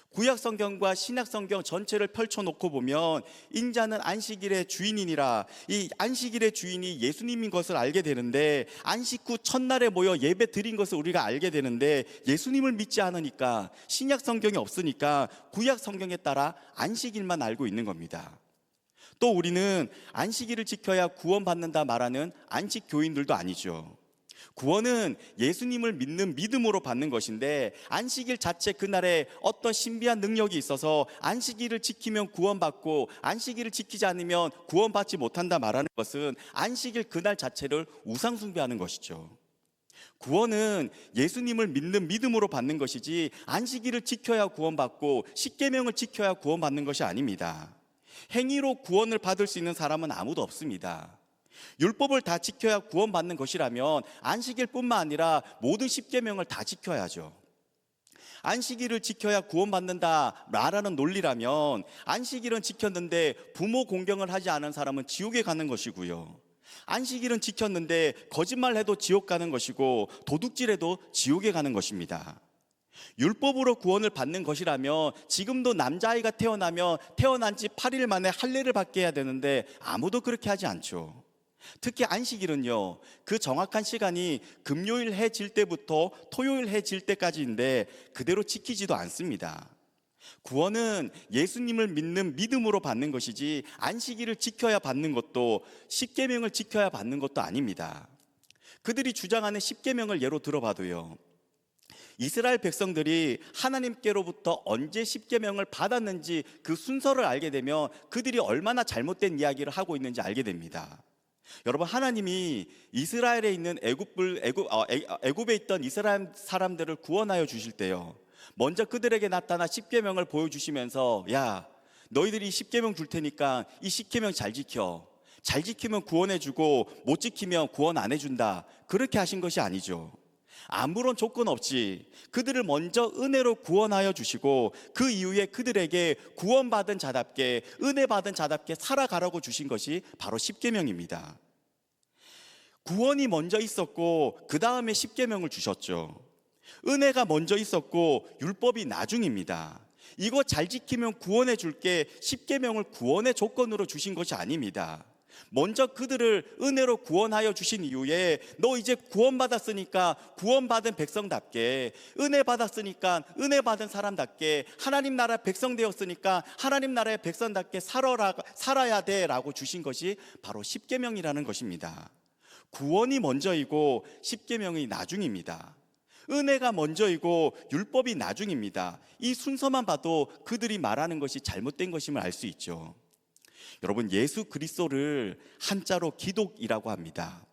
구약 성경과 신약 성경 전체를 펼쳐놓고 보면 인자는 안식일의 주인이니라, 이 안식일의 주인이 예수님인 것을 알게 되는데, 안식 후 첫날에 모여 예배 드린 것을 우리가 알게 되는데, 예수님을 믿지 않으니까, 신약 성경이 없으니까 구약 성경에 따라 안식일만 알고 있는 겁니다. 또 우리는 안식일을 지켜야 구원받는다 말하는 안식 교인들도 아니죠. 구원은 예수님을 믿는 믿음으로 받는 것인데, 안식일 자체 그날에 어떤 신비한 능력이 있어서 안식일을 지키면 구원받고 안식일을 지키지 않으면 구원받지 못한다 말하는 것은 안식일 그날 자체를 우상숭배하는 것이죠. 구원은 예수님을 믿는 믿음으로 받는 것이지, 안식일을 지켜야 구원받고 십계명을 지켜야 구원받는 것이 아닙니다. 행위로 구원을 받을 수 있는 사람은 아무도 없습니다. 율법을 다 지켜야 구원받는 것이라면 안식일뿐만 아니라 모든 십계명을 다 지켜야죠. 안식일을 지켜야 구원받는다 말하는 논리라면, 안식일은 지켰는데 부모 공경을 하지 않은 사람은 지옥에 가는 것이고요, 안식일은 지켰는데 거짓말해도 지옥 가는 것이고 도둑질해도 지옥에 가는 것입니다. 율법으로 구원을 받는 것이라면 지금도 남자아이가 태어나면 태어난 지 8일 만에 할례를 받게 해야 되는데 아무도 그렇게 하지 않죠. 특히 안식일은요, 그 정확한 시간이 금요일 해 질 때부터 토요일 해 질 때까지인데 그대로 지키지도 않습니다. 구원은 예수님을 믿는 믿음으로 받는 것이지, 안식일을 지켜야 받는 것도 십계명을 지켜야 받는 것도 아닙니다. 그들이 주장하는 십계명을 예로 들어봐도요, 이스라엘 백성들이 하나님께로부터 언제 십계명을 받았는지 그 순서를 알게 되면 그들이 얼마나 잘못된 이야기를 하고 있는지 알게 됩니다. 여러분, 하나님이 이스라엘에 있는 애굽에 있던 이스라엘 사람들을 구원하여 주실 때요, 먼저 그들에게 나타나 십계명을 보여주시면서, 야, 너희들이 십계명 줄 테니까 이 십계명 잘 지켜. 잘 지키면 구원해주고 못 지키면 구원 안 해준다, 그렇게 하신 것이 아니죠. 아무런 조건 없이 그들을 먼저 은혜로 구원하여 주시고, 그 이후에 그들에게 구원받은 자답게, 은혜 받은 자답게 살아가라고 주신 것이 바로 십계명입니다. 구원이 먼저 있었고 그 다음에 십계명을 주셨죠. 은혜가 먼저 있었고 율법이 나중입니다. 이거 잘 지키면 구원해 줄게, 십계명을 구원의 조건으로 주신 것이 아닙니다. 먼저 그들을 은혜로 구원하여 주신 이후에, 너 이제 구원받았으니까 구원받은 백성답게, 은혜 받았으니까 은혜 받은 사람답게, 하나님 나라 백성 되었으니까 하나님 나라의 백성답게 살아야 돼 라고 주신 것이 바로 십계명이라는 것입니다. 구원이 먼저이고 십계명이 나중입니다. 은혜가 먼저이고 율법이 나중입니다. 이 순서만 봐도 그들이 말하는 것이 잘못된 것임을 알 수 있죠. 여러분, 예수 그리스도를 한자로 기독이라고 합니다.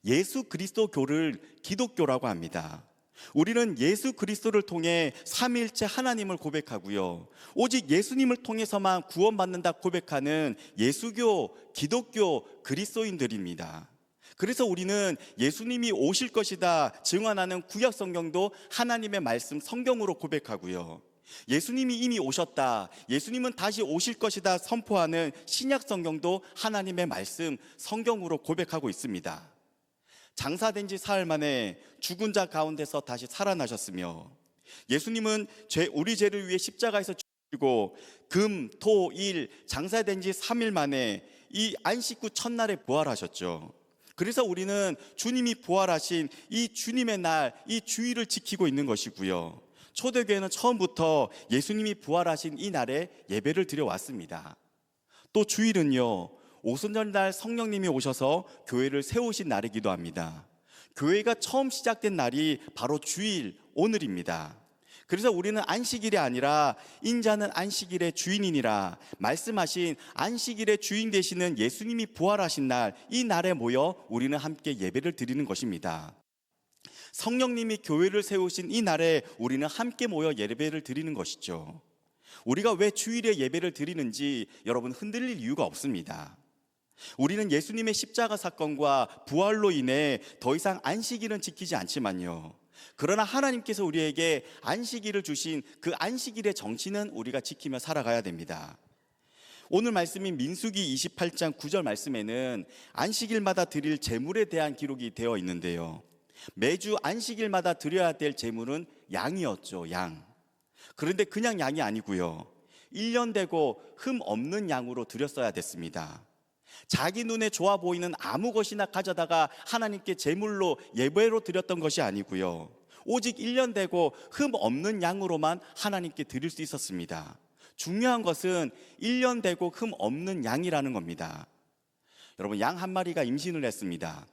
예수 그리스도교를 기독교라고 합니다. 우리는 예수 그리스도를 통해 삼위일체 하나님을 고백하고요, 오직 예수님을 통해서만 구원받는다 고백하는 예수교, 기독교, 그리스도인들입니다. 그래서 우리는 예수님이 오실 것이다 증언하는 구약 성경도 하나님의 말씀 성경으로 고백하고요, 예수님이 이미 오셨다, 예수님은 다시 오실 것이다 선포하는 신약 성경도 하나님의 말씀 성경으로 고백하고 있습니다. 장사된 지 사흘 만에 죽은 자 가운데서 다시 살아나셨으며, 예수님은 우리 죄를 위해 십자가에서 죽으시고 금, 토, 일 장사된 지 3일 만에 이 안식 후 첫날에 부활하셨죠. 그래서 우리는 주님이 부활하신 이 주님의 날, 이 주일을 지키고 있는 것이고요, 초대교회는 처음부터 예수님이 부활하신 이 날에 예배를 드려왔습니다. 또 주일은요, 오순절날 성령님이 오셔서 교회를 세우신 날이기도 합니다. 교회가 처음 시작된 날이 바로 주일, 오늘입니다. 그래서 우리는 안식일이 아니라 인자는 안식일의 주인이니라 말씀하신 안식일의 주인 되시는 예수님이 부활하신 날, 이 날에 모여 우리는 함께 예배를 드리는 것입니다. 성령님이 교회를 세우신 이 날에 우리는 함께 모여 예배를 드리는 것이죠. 우리가 왜 주일에 예배를 드리는지 여러분 흔들릴 이유가 없습니다. 우리는 예수님의 십자가 사건과 부활로 인해 더 이상 안식일은 지키지 않지만요, 그러나 하나님께서 우리에게 안식일을 주신 그 안식일의 정신은 우리가 지키며 살아가야 됩니다. 오늘 말씀인 민수기 28장 9절 말씀에는 안식일마다 드릴 제물에 대한 기록이 되어 있는데요, 매주 안식일마다 드려야 될 제물은 양이었죠. 양. 그런데 그냥 양이 아니고요. 1년 되고 흠 없는 양으로 드렸어야 됐습니다. 자기 눈에 좋아 보이는 아무 것이나 가져다가 하나님께 제물로 예배로 드렸던 것이 아니고요. 오직 1년 되고 흠 없는 양으로만 하나님께 드릴 수 있었습니다. 중요한 것은 1년 되고 흠 없는 양이라는 겁니다. 여러분, 양 한 마리가 임신을 했습니다.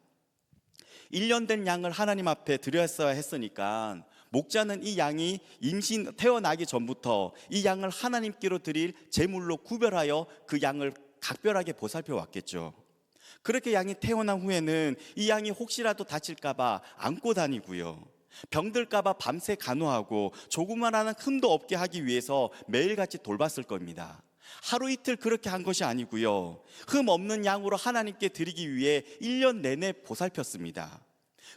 1년 된 양을 하나님 앞에 드렸어야 했으니까 목자는 이 양이 태어나기 전부터 이 양을 하나님께로 드릴 제물로 구별하여 그 양을 각별하게 보살펴 왔겠죠. 그렇게 양이 태어난 후에는 이 양이 혹시라도 다칠까봐 안고 다니고요, 병들까봐 밤새 간호하고 조그만한 흠도 없게 하기 위해서 매일같이 돌봤을 겁니다. 하루 이틀 그렇게 한 것이 아니고요, 흠 없는 양으로 하나님께 드리기 위해 1년 내내 보살폈습니다.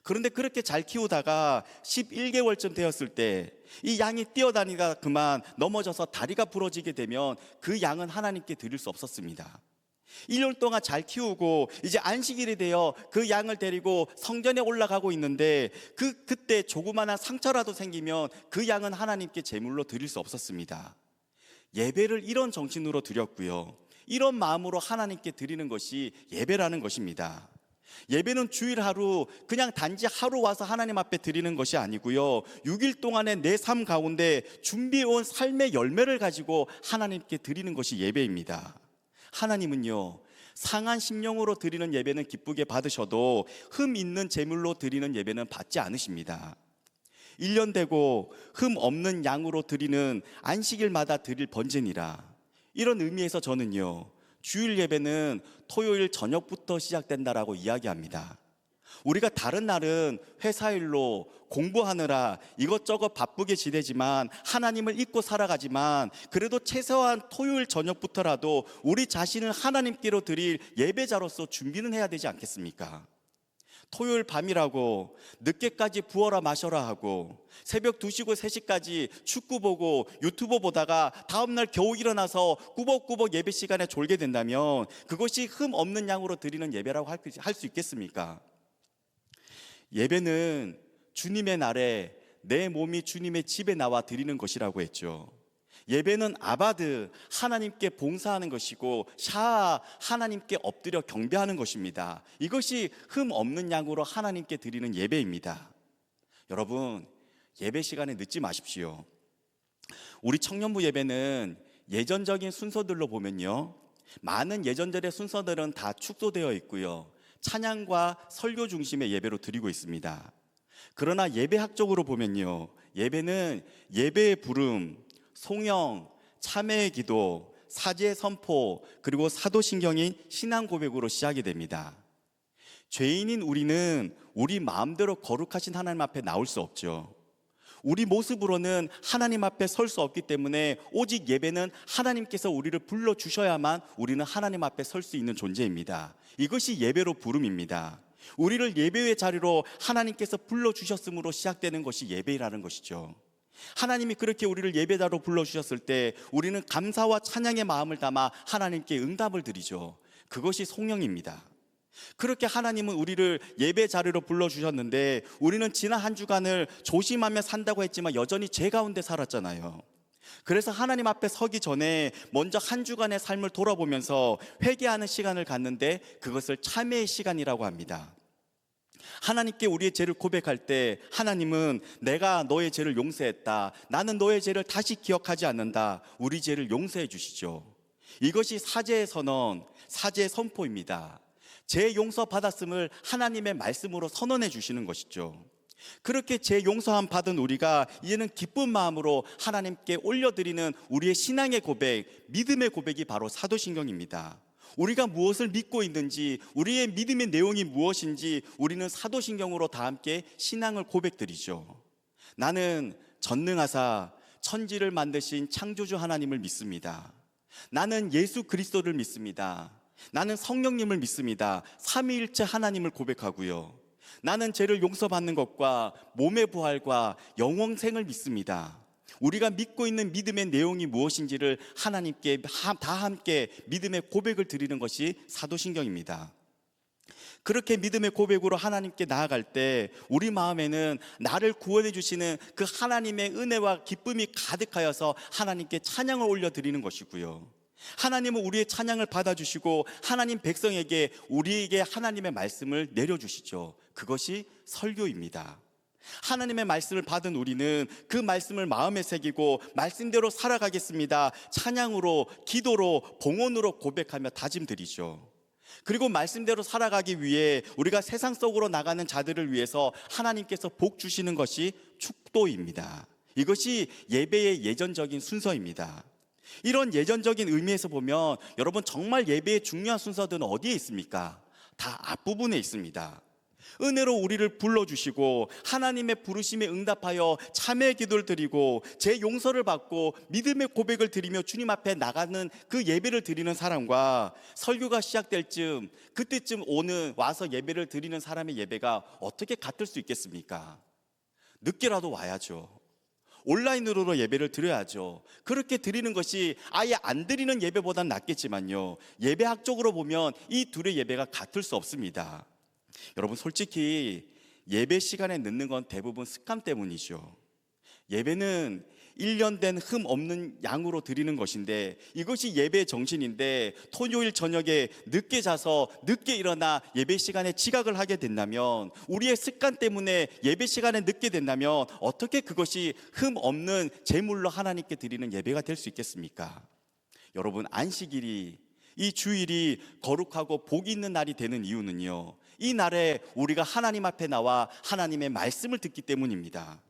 그런데 그렇게 잘 키우다가 11개월쯤 되었을 때 이 양이 뛰어다니다가 그만 넘어져서 다리가 부러지게 되면 그 양은 하나님께 드릴 수 없었습니다. 1년 동안 잘 키우고 이제 안식일이 되어 그 양을 데리고 성전에 올라가고 있는데 그때 조그마한 상처라도 생기면 그 양은 하나님께 제물로 드릴 수 없었습니다. 예배를 이런 정신으로 드렸고요, 이런 마음으로 하나님께 드리는 것이 예배라는 것입니다. 예배는 주일 하루 그냥 단지 하루 와서 하나님 앞에 드리는 것이 아니고요, 6일 동안의 내 삶 가운데 준비해온 삶의 열매를 가지고 하나님께 드리는 것이 예배입니다. 하나님은요, 상한 심령으로 드리는 예배는 기쁘게 받으셔도 흠 있는 제물로 드리는 예배는 받지 않으십니다. 1년 되고 흠 없는 양으로 드리는 안식일마다 드릴 번제니라. 이런 의미에서 저는요, 주일 예배는 토요일 저녁부터 시작된다라고 이야기합니다. 우리가 다른 날은 회사일로 공부하느라 이것저것 바쁘게 지내지만 하나님을 잊고 살아가지만 그래도 최소한 토요일 저녁부터라도 우리 자신을 하나님께로 드릴 예배자로서 준비는 해야 되지 않겠습니까? 토요일 밤이라고 늦게까지 부어라 마셔라 하고 새벽 2시고 3시까지 축구 보고 유튜브 보다가 다음날 겨우 일어나서 꾸벅꾸벅 예배 시간에 졸게 된다면 그것이 흠 없는 양으로 드리는 예배라고 할 수 있겠습니까? 예배는 주님의 날에 내 몸이 주님의 집에 나와 드리는 것이라고 했죠. 예배는 아바드, 하나님께 봉사하는 것이고 샤아, 하나님께 엎드려 경배하는 것입니다. 이것이 흠 없는 양으로 하나님께 드리는 예배입니다. 여러분, 예배 시간에 늦지 마십시오. 우리 청년부 예배는 예전적인 순서들로 보면요, 많은 예전절의 순서들은 다 축소되어 있고요, 찬양과 설교 중심의 예배로 드리고 있습니다. 그러나 예배학적으로 보면요, 예배는 예배의 부름, 송영, 참회의 기도, 사죄의 선포, 그리고 사도신경인 신앙 고백으로 시작이 됩니다. 죄인인 우리는 우리 마음대로 거룩하신 하나님 앞에 나올 수 없죠. 우리 모습으로는 하나님 앞에 설 수 없기 때문에 오직 예배는 하나님께서 우리를 불러주셔야만 우리는 하나님 앞에 설 수 있는 존재입니다. 이것이 예배로 부름입니다. 우리를 예배의 자리로 하나님께서 불러주셨으므로 시작되는 것이 예배라는 것이죠. 하나님이 그렇게 우리를 예배자로 불러주셨을 때 우리는 감사와 찬양의 마음을 담아 하나님께 응답을 드리죠. 그것이 송영입니다. 그렇게 하나님은 우리를 예배 자리로 불러주셨는데 우리는 지난 한 주간을 조심하며 산다고 했지만 여전히 죄 가운데 살았잖아요. 그래서 하나님 앞에 서기 전에 먼저 한 주간의 삶을 돌아보면서 회개하는 시간을 갖는데 그것을 참회의 시간이라고 합니다. 하나님께 우리의 죄를 고백할 때 하나님은 내가 너의 죄를 용서했다, 나는 너의 죄를 다시 기억하지 않는다, 우리 죄를 용서해 주시죠. 이것이 사죄의 선언, 사죄의 선포입니다. 죄 용서 받았음을 하나님의 말씀으로 선언해 주시는 것이죠. 그렇게 죄 용서함 받은 우리가 이제는 기쁜 마음으로 하나님께 올려드리는 우리의 신앙의 고백, 믿음의 고백이 바로 사도신경입니다. 우리가 무엇을 믿고 있는지, 우리의 믿음의 내용이 무엇인지 우리는 사도신경으로 다 함께 신앙을 고백드리죠. 나는 전능하사 천지를 만드신 창조주 하나님을 믿습니다. 나는 예수 그리스도를 믿습니다. 나는 성령님을 믿습니다. 삼위일체 하나님을 고백하고요. 나는 죄를 용서받는 것과 몸의 부활과 영원생을 믿습니다. 우리가 믿고 있는 믿음의 내용이 무엇인지를 하나님께 다 함께 믿음의 고백을 드리는 것이 사도신경입니다. 그렇게 믿음의 고백으로 하나님께 나아갈 때 우리 마음에는 나를 구원해 주시는 그 하나님의 은혜와 기쁨이 가득하여서 하나님께 찬양을 올려드리는 것이고요, 하나님은 우리의 찬양을 받아주시고 하나님 백성에게 우리에게 하나님의 말씀을 내려주시죠. 그것이 설교입니다. 하나님의 말씀을 받은 우리는 그 말씀을 마음에 새기고 말씀대로 살아가겠습니다, 찬양으로, 기도로, 봉헌으로 고백하며 다짐드리죠. 그리고 말씀대로 살아가기 위해 우리가 세상 속으로 나가는 자들을 위해서 하나님께서 복 주시는 것이 축도입니다. 이것이 예배의 예전적인 순서입니다. 이런 예전적인 의미에서 보면 여러분, 정말 예배의 중요한 순서들은 어디에 있습니까? 다 앞부분에 있습니다. 은혜로 우리를 불러주시고 하나님의 부르심에 응답하여 참회 기도를 드리고 제 용서를 받고 믿음의 고백을 드리며 주님 앞에 나가는 그 예배를 드리는 사람과 설교가 시작될 쯤, 그때쯤 와서 예배를 드리는 사람의 예배가 어떻게 같을 수 있겠습니까? 늦게라도 와야죠. 온라인으로 예배를 드려야죠. 그렇게 드리는 것이 아예 안 드리는 예배보단 낫겠지만요, 예배학적으로 보면 이 둘의 예배가 같을 수 없습니다. 여러분, 솔직히 예배 시간에 늦는 건 대부분 습관 때문이죠. 예배는 1년 된 흠 없는 양으로 드리는 것인데 이것이 예배의 정신인데 토요일 저녁에 늦게 자서 늦게 일어나 예배 시간에 지각을 하게 된다면, 우리의 습관 때문에 예배 시간에 늦게 된다면 어떻게 그것이 흠 없는 제물로 하나님께 드리는 예배가 될 수 있겠습니까? 여러분, 안식일이, 이 주일이 거룩하고 복이 있는 날이 되는 이유는요, 이 날에 우리가 하나님 앞에 나와 하나님의 말씀을 듣기 때문입니다.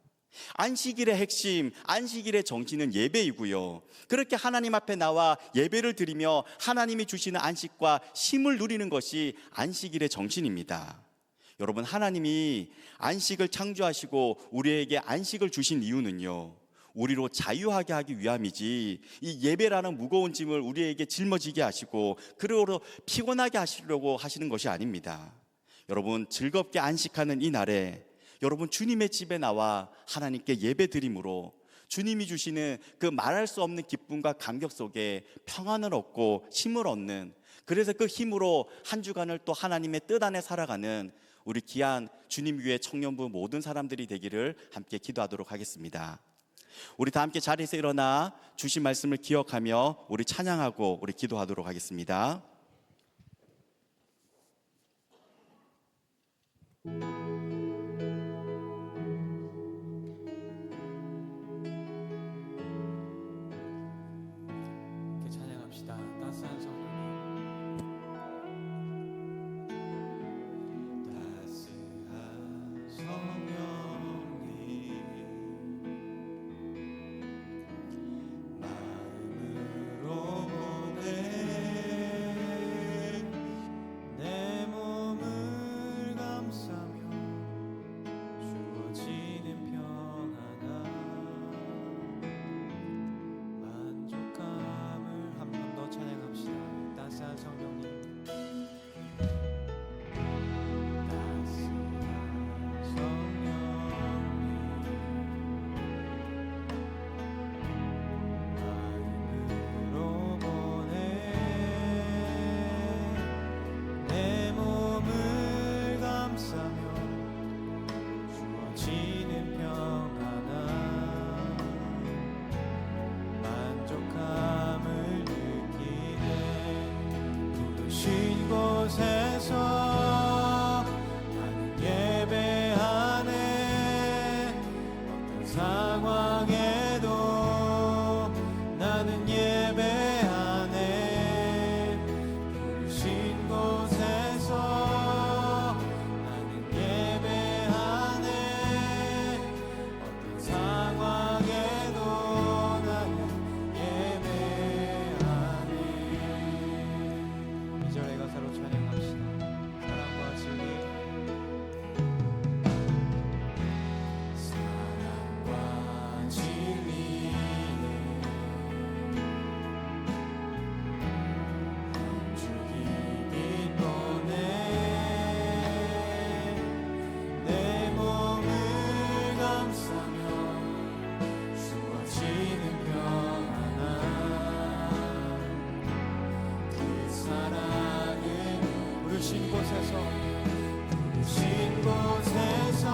안식일의 핵심, 안식일의 정신은 예배이고요, 그렇게 하나님 앞에 나와 예배를 드리며 하나님이 주시는 안식과 쉼을 누리는 것이 안식일의 정신입니다. 여러분, 하나님이 안식을 창조하시고 우리에게 안식을 주신 이유는요, 우리로 자유하게 하기 위함이지, 이 예배라는 무거운 짐을 우리에게 짊어지게 하시고 그리고 피곤하게 하시려고 하시는 것이 아닙니다. 여러분, 즐겁게 안식하는 이 날에 여러분, 주님의 집에 나와 하나님께 예배드림으로 주님이 주시는 그 말할 수 없는 기쁨과 감격 속에 평안을 얻고 힘을 얻는, 그래서 그 힘으로 한 주간을 또 하나님의 뜻 안에 살아가는 우리 귀한 주님 위의 청년부 모든 사람들이 되기를 함께 기도하도록 하겠습니다. 우리 다 함께 자리에서 일어나 주신 말씀을 기억하며 우리 찬양하고 우리 기도하도록 하겠습니다. 이렇게 찬양합시다. 따스한 성령님, 따스한 성령님, 마음으로 보내 신 곳에서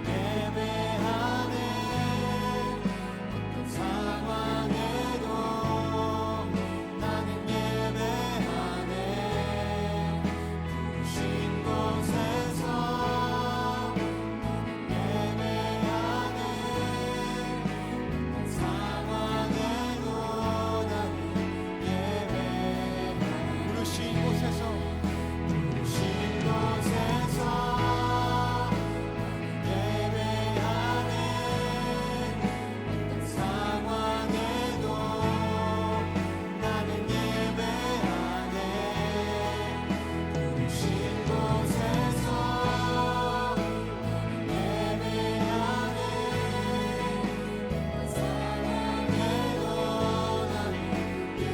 예배하네. 어떤 상황에도 나는 예배하네. 신 곳에서 예배하네. 어떤 상황에도 나는 예배하네. 부르신 곳에서 부르신 곳에서 예배하네. 어떤 상황에도 나는 예배하네. 부르신 곳에서 예배하네. 어떤 상황에도 나는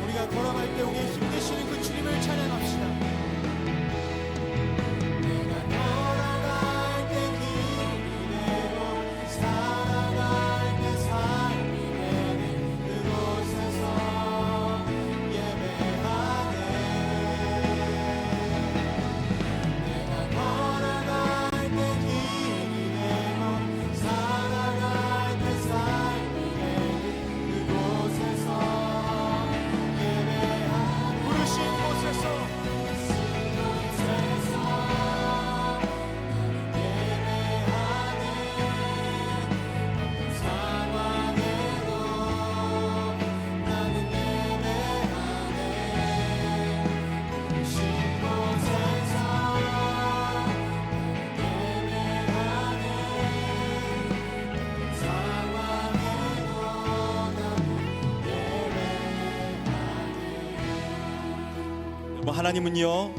우리가 걸어갈 때 우리의 힘되시는 그 주님을 찬양합시다. 내가 걸어갈 때 길이 되고 살아갈 때 삶이 되는 그곳에서 예배하네. 내가 걸어갈 때 길이 되고 살아갈 때 삶이 되는 그곳에서 예배하네. 부르신 곳에서 하나님은요,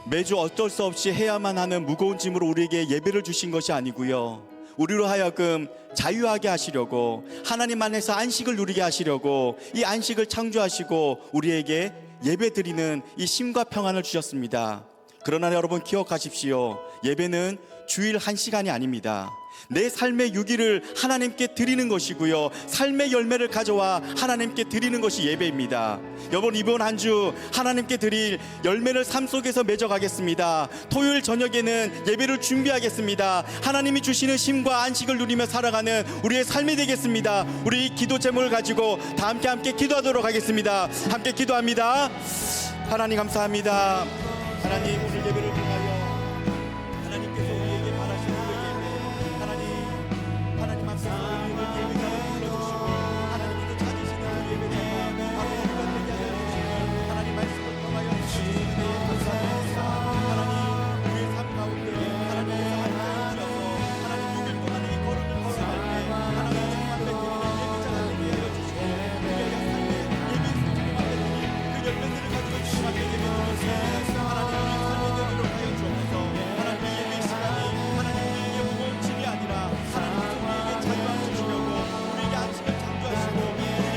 매주 어쩔 수 없이 해야만 하는 무거운 짐으로 우리에게 예배를 주신 것이 아니고요, 우리로 하여금 자유하게 하시려고, 하나님 안에서 안식을 누리게 하시려고 이 안식을 창조하시고 우리에게 예배드리는 이 쉼과 평안을 주셨습니다. 그러나 여러분 기억하십시오. 예배는 주일 1시간이 아닙니다. 내 삶의 유기를 하나님께 드리는 것이고요, 삶의 열매를 가져와 하나님께 드리는 것이 예배입니다. 여러분, 이번 한 주 하나님께 드릴 열매를 삶 속에서 맺어가겠습니다. 토요일 저녁에는 예배를 준비하겠습니다. 하나님이 주시는 쉼과 안식을 누리며 살아가는 우리의 삶이 되겠습니다. 우리 기도 제목을 가지고 다 함께 기도하도록 하겠습니다. 함께 기도합니다. 하나님 감사합니다. 하나님, 오늘 예배를 통하여 하나님께서 우리에게 바라시는 그 예배, 하나님 앞에서 우리의 예배가 불러주시고 하나님께서 찾으시는 그 예배가 바로 우리가 되게 하여 주시고 하나님 말씀을 통하여 주시는 그 감사합니다. 하나님, 우리의 삶 가운데 하나님께서 함께 해주셔서 하나님 6일 동안의 이 걸음을 걸어갈 때 하나님 주님 앞에 드리는 예배자가 되게 하여 주시고 우리의 삶의 예배 주님 앞에 드릴 그 열매들을 가지고 주님 앞에 예배드릴 수 있는 하나님 우리 삶이 되도록 하여 주옵소서. 하나님, 이 예배 시간이 하나님 우리에게 무거운 짐이 아니라 하나님께서 우리에게 자유함을 주시려고 우리에게 안식을 창조하시고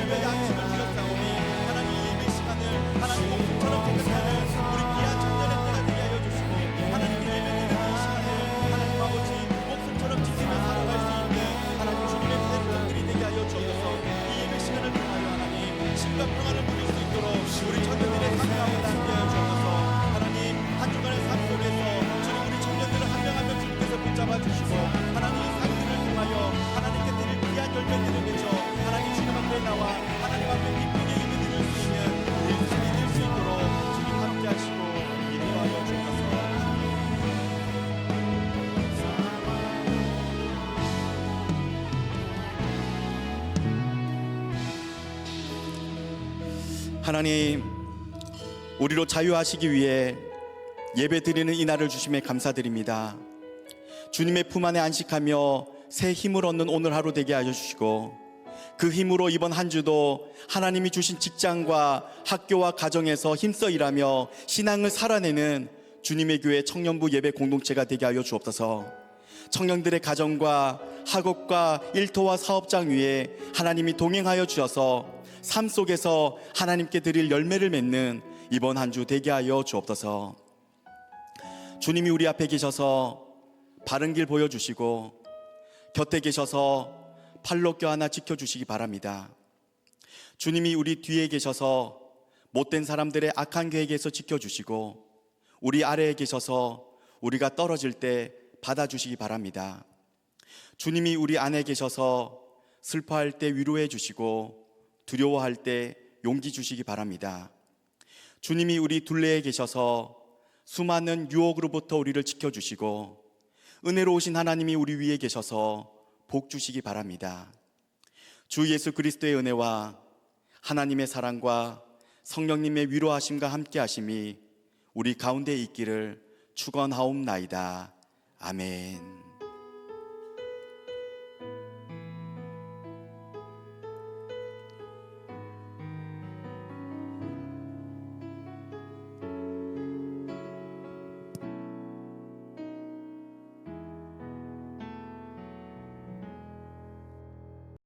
우리에게 안식을 주셨사오니 하나님, 이 예배 시간을 하나님 목숨처럼 생각하는 우리 귀한 청년의 때가 되게 하여 주시고 하나님 예배드리는 이 시간을 하나님 아버지 목숨처럼 지키며 살아갈 수 있는 하나님 주님의 대통들이 되게 하여 주옵소서. 이 예배 시간을 통하여 하나님 신과 평안을 누릴 수 있도록 우리 청년들의 삶 가운데 함께하여 주옵소서. 하나님, 한 주간의 삶 속에서 주님 우리 청년들을 한 명 한 명 주님께서 붙잡아 주시고 하나님 이 삶들을 통하여 하나님께 드릴 귀한 열매들을 맺어 하나님 주님 앞에 나와 하나님 앞에 기쁘게 예배드릴 수 있는 우리 삶이 될 수 있도록 주님 함께하시고 인도하여 주옵소서. 하나님, 우리로 자유하시기 위해 예배드리는 이 날을 주심에 감사드립니다. 주님의 품 안에 안식하며 새 힘을 얻는 오늘 하루 되게 하여 주시고 그 힘으로 이번 한 주도 하나님이 주신 직장과 학교와 가정에서 힘써 일하며 신앙을 살아내는 주님의 교회 청년부 예배 공동체가 되게 하여 주옵소서. 청년들의 가정과 학업과 일터와 사업장 위에 하나님이 동행하여 주셔서 삶 속에서 하나님께 드릴 열매를 맺는 이번 한 주 되게 하여 주옵소서. 주님이 우리 앞에 계셔서 바른 길 보여주시고 곁에 계셔서 팔로 껴안아 지켜주시기 바랍니다. 주님이 우리 뒤에 계셔서 못된 사람들의 악한 계획에서 지켜주시고 우리 아래에 계셔서 우리가 떨어질 때 받아주시기 바랍니다. 주님이 우리 안에 계셔서 슬퍼할 때 위로해 주시고 두려워할 때 용기 주시기 바랍니다. 주님이 우리 둘레에 계셔서 수많은 유혹으로부터 우리를 지켜주시고 은혜로우신 하나님이 우리 위에 계셔서 복 주시기 바랍니다. 주 예수 그리스도의 은혜와 하나님의 사랑과 성령님의 위로하심과 함께하심이 우리 가운데 있기를 축원하옵나이다. 아멘.